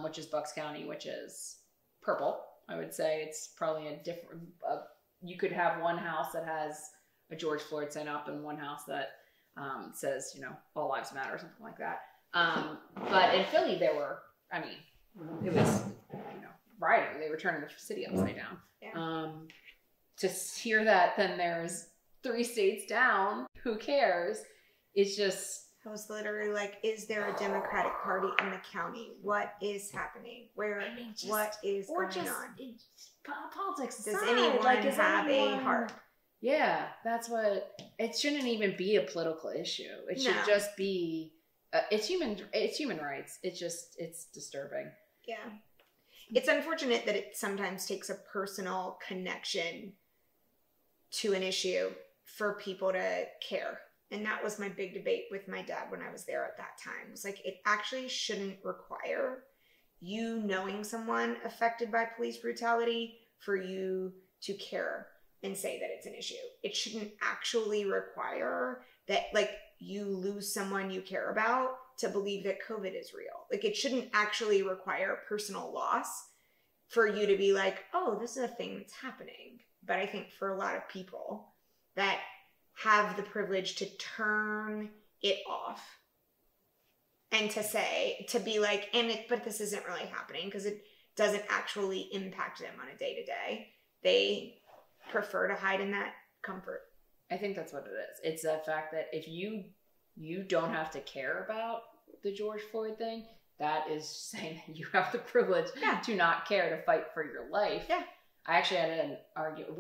which is Bucks County, which is purple. I would say it's probably a different. You could have one house that has a George Floyd sign up, and one house that says, all lives matter or something like that. But in Philly, there were. I mean, it was, rioting. They were turning the city upside down. Yeah. To hear that, then there's 3 states down. Who cares? It's just. I was literally like, is there a Democratic Party in the county? What is happening? What is going on? Politics. Does anyone have a heart? Yeah, that's what. It shouldn't even be a political issue. It should just be. It's human rights. It's disturbing. Yeah. It's unfortunate that it sometimes takes a personal connection to an issue for people to care. And that was my big debate with my dad when I was there at that time. It was like, it actually shouldn't require you knowing someone affected by police brutality for you to care and say that it's an issue. It shouldn't actually require that, like, you lose someone you care about to believe that COVID is real. Like, it shouldn't actually require personal loss for you to be like, oh, this is a thing that's happening. But I think for a lot of people that have the privilege to turn it off and to be like, but this isn't really happening because it doesn't actually impact them on a day-to-day. They prefer to hide in that comfort. I think that's what it is. It's the fact that if you don't have to care about the George Floyd thing, that is saying that you have the privilege to not care to fight for your life. Yeah. I actually had an argument,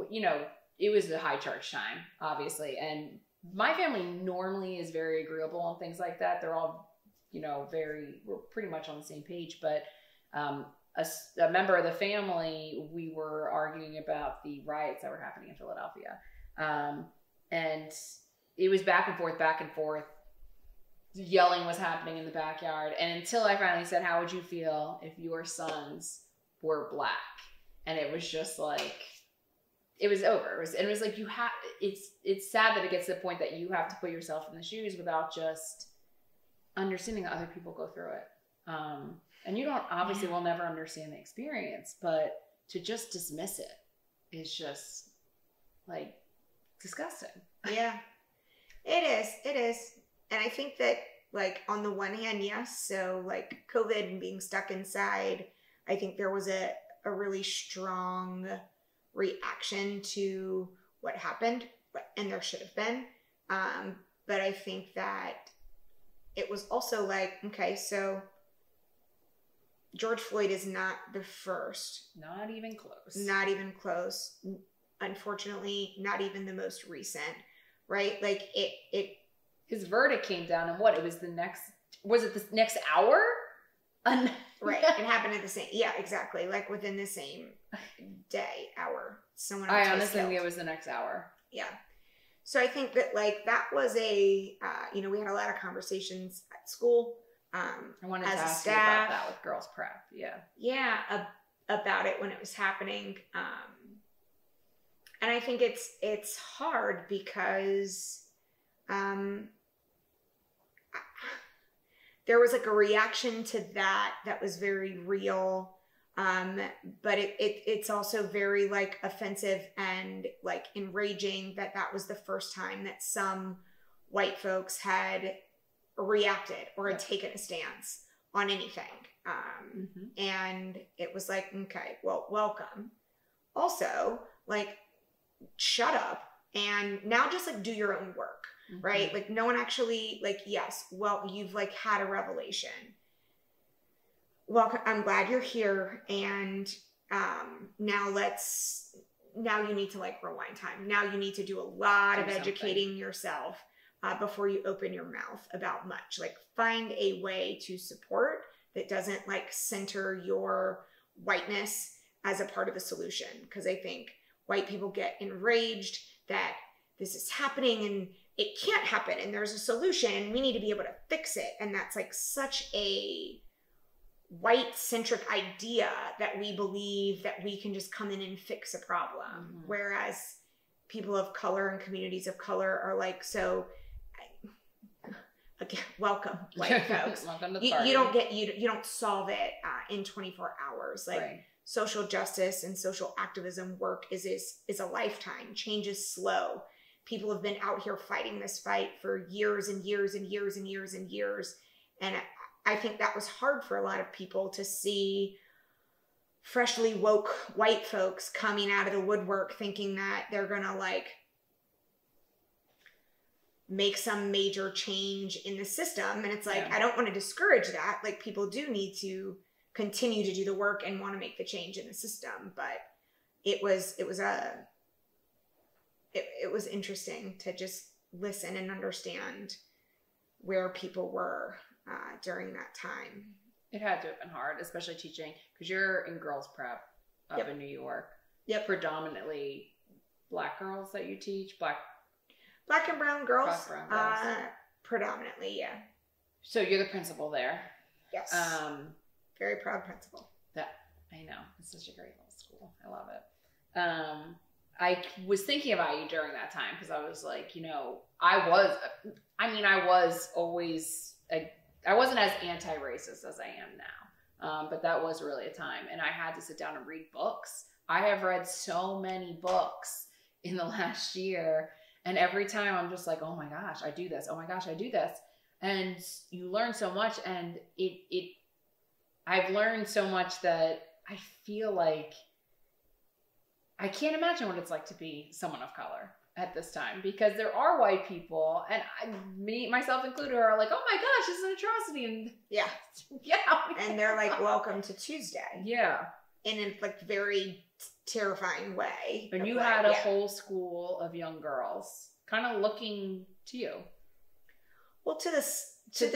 it was a high charge time, obviously. And my family normally is very agreeable on things like that. They're all, we're pretty much on the same page. But a member of the family, we were arguing about the riots that were happening in Philadelphia. And it was back and forth. Yelling was happening in the backyard. And until I finally said, how would you feel if your sons were black? And it was just like, it was over. It was like, it's sad that it gets to the point that you have to put yourself in the shoes without just understanding that other people go through it. And you don't, obviously will never understand the experience, but to just dismiss it is just like disgusting. Yeah, it is. And I think that, like, on the one hand, yes. So like COVID and being stuck inside, I think there was a really strong reaction to what happened, and there should have been. But I think that it was also like, okay, so George Floyd is not the first. Not even close. Unfortunately, not even the most recent, right? Like his verdict came down and what? Was it the next hour? Right. It happened at the same, exactly. Like within the same day, hour. Someone else I honestly think it was the next hour. Yeah. So I think that, like, that was we had a lot of conversations at school. I wanted to ask staff, you about that with girls prep. Yeah. Yeah. About it when it was happening. And I think it's hard because, there was like a reaction to that was very real. But it's also very like offensive and like enraging that was the first time that some white folks had reacted or had taken a stance on anything. And it was like, okay, well, welcome. Also, like, shut up and now just like do your own work. Right? Like, no one actually, like, yes, well, you've like had a revelation. Well, I'm glad you're here. And now you need to like rewind time. Now you need to do a lot of educating yourself before you open your mouth about much. Like, find a way to support that doesn't like center your whiteness as a part of the solution. Because I think white people get enraged that this is happening and it can't happen and there's a solution. We need to be able to fix it. And that's like such a white centric idea that we believe that we can just come in and fix a problem. Whereas people of color and communities of color are like, so again, welcome, white folks. Welcome to the you don't get, you don't solve it in 24 hours. Like right. Social justice and social activism work is a lifetime. Change is slow. People have been out here fighting this fight for years and years and years and years and years. And I think that was hard for a lot of people to see freshly woke white folks coming out of the woodwork thinking that they're going to like make some major change in the system. And it's like, I don't want to discourage that. Like people do need to continue to do the work and want to make the change in the system. But it was interesting to just listen and understand where people were during that time. It had to have been hard, especially teaching, because you're in girls prep up in New York. Yep. Predominantly Black girls that you teach, Black and brown girls. Black, brown girls. Predominantly, yeah. So you're the principal there. Yes. Very proud principal. I know. It's such a great little school. I love it. I was thinking about you during that time because I was like, I wasn't as anti-racist as I am now. But that was really a time. And I had to sit down and read books. I have read so many books in the last year. And every time I'm just like, oh my gosh, I do this. Oh my gosh, I do this. And you learn so much. And I've learned so much that I feel like I can't imagine what it's like to be someone of color at this time, because there are white people, and myself included, are like, oh my gosh, this is an atrocity. And and they're like, welcome to Tuesday. Yeah. In a like very terrifying way. And you had a whole school of young girls kind of looking to you. Well, to the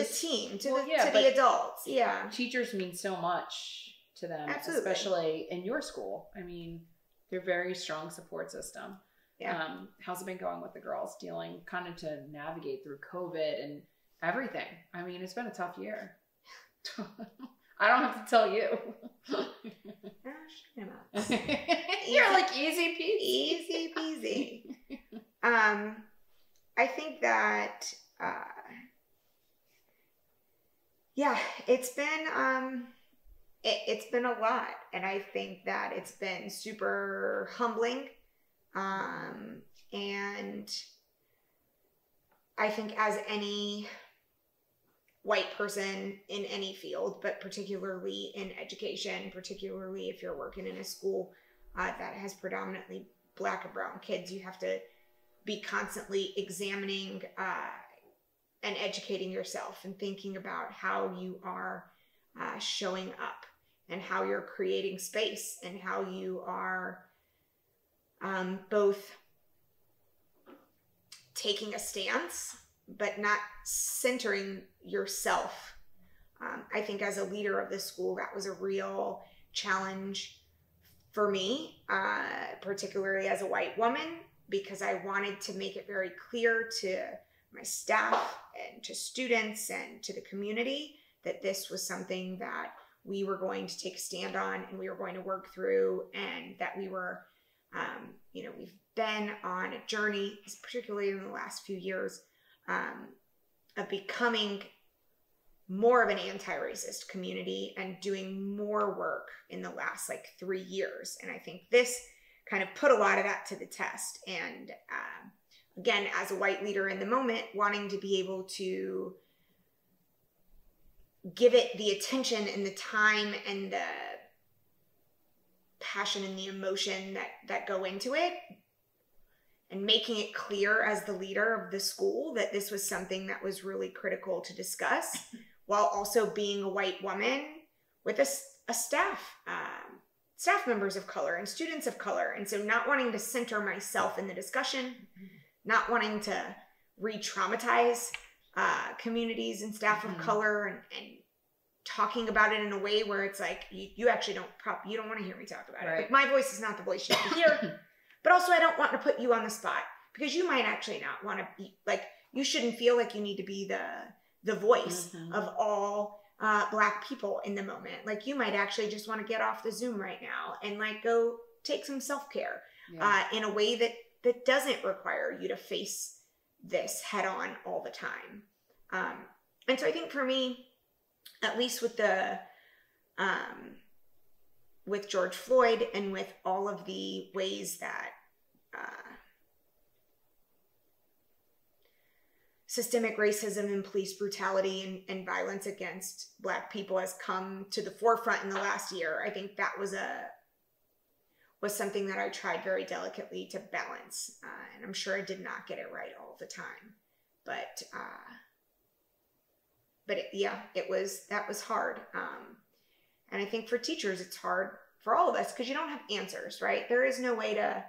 team, to the adults. Yeah. Teachers mean so much to them. Absolutely. Especially in your school. I mean, they're a very strong support system. Yeah. How's it been going with the girls dealing kind of to navigate through COVID and everything? I mean, it's been a tough year. I don't have to tell you. You're like easy peasy. Easy peasy. I think that, it's been a lot. And I think that it's been super humbling. And I think as any white person in any field, but particularly in education, particularly if you're working in a school that has predominantly Black and brown kids, you have to be constantly examining and educating yourself and thinking about how you are showing up and how you're creating space and how you are both taking a stance, but not centering yourself. I think as a leader of the school, that was a real challenge for me, particularly as a white woman, because I wanted to make it very clear to my staff and to students and to the community that this was something that we were going to take a stand on and we were going to work through, and that we were we've been on a journey, particularly in the last few years, of becoming more of an anti-racist community and doing more work in the last 3 years. And I think this kind of put a lot of that to the test. And again, as a white leader in the moment, wanting to be able to give it the attention and the time and the passion and the emotion that go into it, and making it clear as the leader of the school that this was something that was really critical to discuss, while also being a white woman with a staff members of color and students of color. And so not wanting to center myself in the discussion, not wanting to re-traumatize communities and staff of color, and talking about it in a way where it's like, you actually you don't want to hear me talk about it. Right. Like, my voice is not the voice you have to hear, but also I don't want to put you on the spot because you might actually not want to be like, you shouldn't feel like you need to be the voice of all Black people in the moment. Like, you might actually just want to get off the Zoom right now and like go take some self-care in a way that doesn't require you to face this head on all the time. And so I think for me, at least with with George Floyd and with all of the ways that systemic racism and police brutality and violence against Black people has come to the forefront in the last year, I think that was something that I tried very delicately to balance. And I'm sure I did not get it right all the time, but that was hard. And I think for teachers, it's hard for all of us because you don't have answers, right? There is no way to,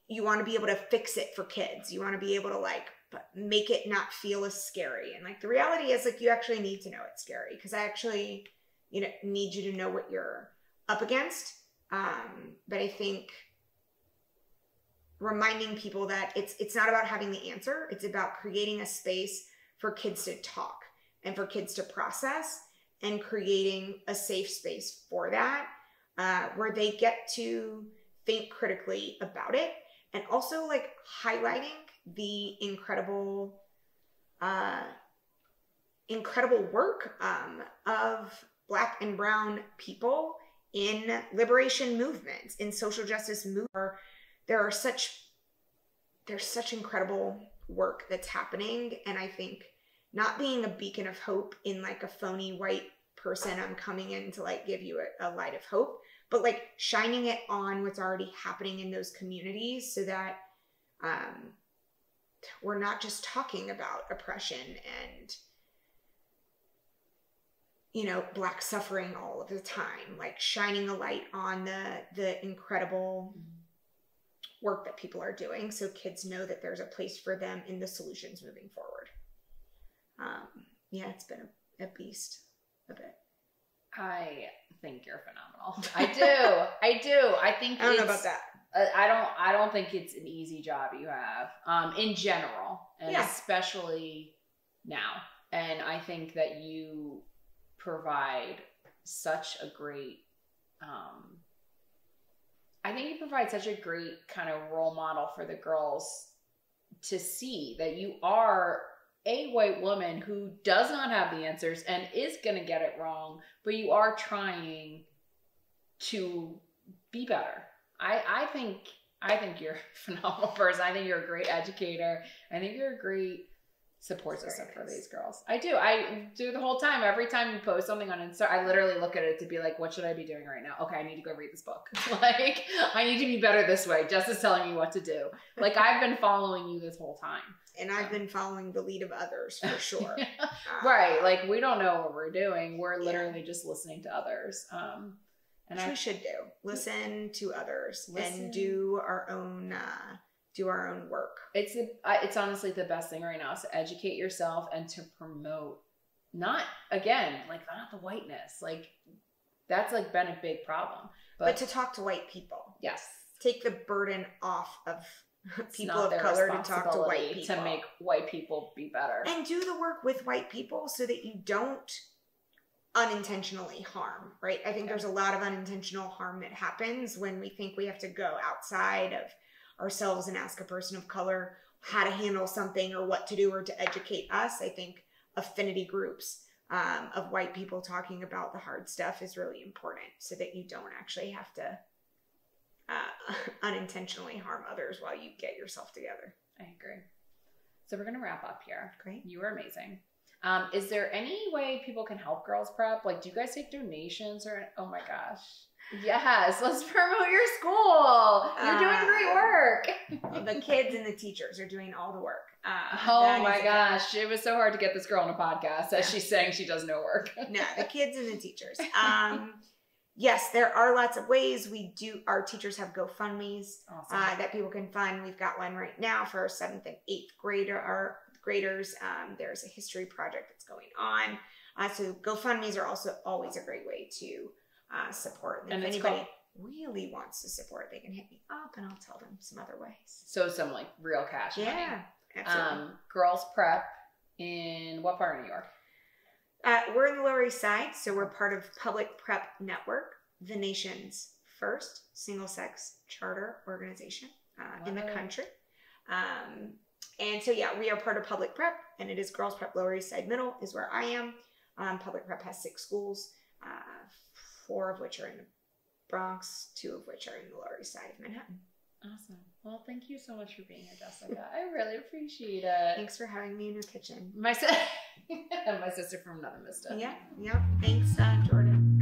you want to be able to fix it for kids. You want to be able to like make it not feel as scary. And like, the reality is like, you actually need to know it's scary because I actually, need you to know what you're up against. But I think reminding people that it's not about having the answer. It's about creating a space for kids to talk and for kids to process, and creating a safe space for that, where they get to think critically about it, and also like highlighting the incredible work of Black and brown people in liberation movements, in social justice movements. There's such incredible work that's happening, and I think not being a beacon of hope in like a phony white person, I'm coming in to like give you a light of hope, but like shining it on what's already happening in those communities so that we're not just talking about oppression and Black suffering all of the time, like shining a light on the incredible work that people are doing so kids know that there's a place for them in the solutions moving forward. It's been a beast a bit. I think you're phenomenal. I do. I think I don't know about that. I don't think it's an easy job you have, in general, and especially now. And I think that you provide such a great, kind of role model for the girls to see that you are a white woman who does not have the answers and is going to get it wrong, but you are trying to be better. I think you're a phenomenal person. I think you're a great educator. I think you're a great support system for these girls. I do the whole time. Every time you post something on Insta, I literally look at it to be like, what should I be doing right now? Okay, I need to go read this book. Like, I need to be better this way. Jess is telling me what to do. Like, I've been following you this whole time. And I've been following the lead of others for sure. Right. Like, we don't know what we're doing. We're literally just listening to others. And we should do. Listen to others and do our own work. It's honestly the best thing right now is to educate yourself and to promote, not the whiteness. Like, that's like been a big problem. But to talk to white people. Yes. Take the burden off of people of color to talk to white people. To make white people be better. And do the work with white people so that you don't unintentionally harm, right? I think there's a lot of unintentional harm that happens when we think we have to go outside of ourselves and ask a person of color how to handle something or what to do or to educate us. I think affinity groups of white people talking about the hard stuff is really important so that you don't actually have to unintentionally harm others while you get yourself together. I agree. So we're going to wrap up here. Great. You were amazing. Is there any way people can help Girls Prep? Like, do you guys take donations or, oh my gosh. Yes, let's promote your school. You're doing great work. The kids and the teachers are doing all the work. Oh my gosh. It was so hard to get this girl on a podcast as she's saying she does no work. No, the kids and the teachers. Yes, there are lots of ways. Our teachers have GoFundMes that people can fund. We've got one right now for our 7th and 8th graders. There's a history project that's going on. So GoFundMes are also always a great way to support. And really wants to support, they can hit me up and I'll tell them some other ways. So some like real cash money. Yeah, absolutely. Girls Prep in what part of New York? We're in the Lower East Side, so we're part of Public Prep Network, the nation's first single-sex charter organization in the country. And so, yeah, we are part of Public Prep, and it is Girls Prep Lower East Side Middle is where I am. Public Prep has 6 schools, 4 of which are in the Bronx, 2 of which are in the Lower East Side of Manhattan. Awesome. Well, thank you so much for being here, Jessica. I really appreciate it. Thanks for having me in your kitchen. My sister from another mister. Yeah. Thanks, Jordan.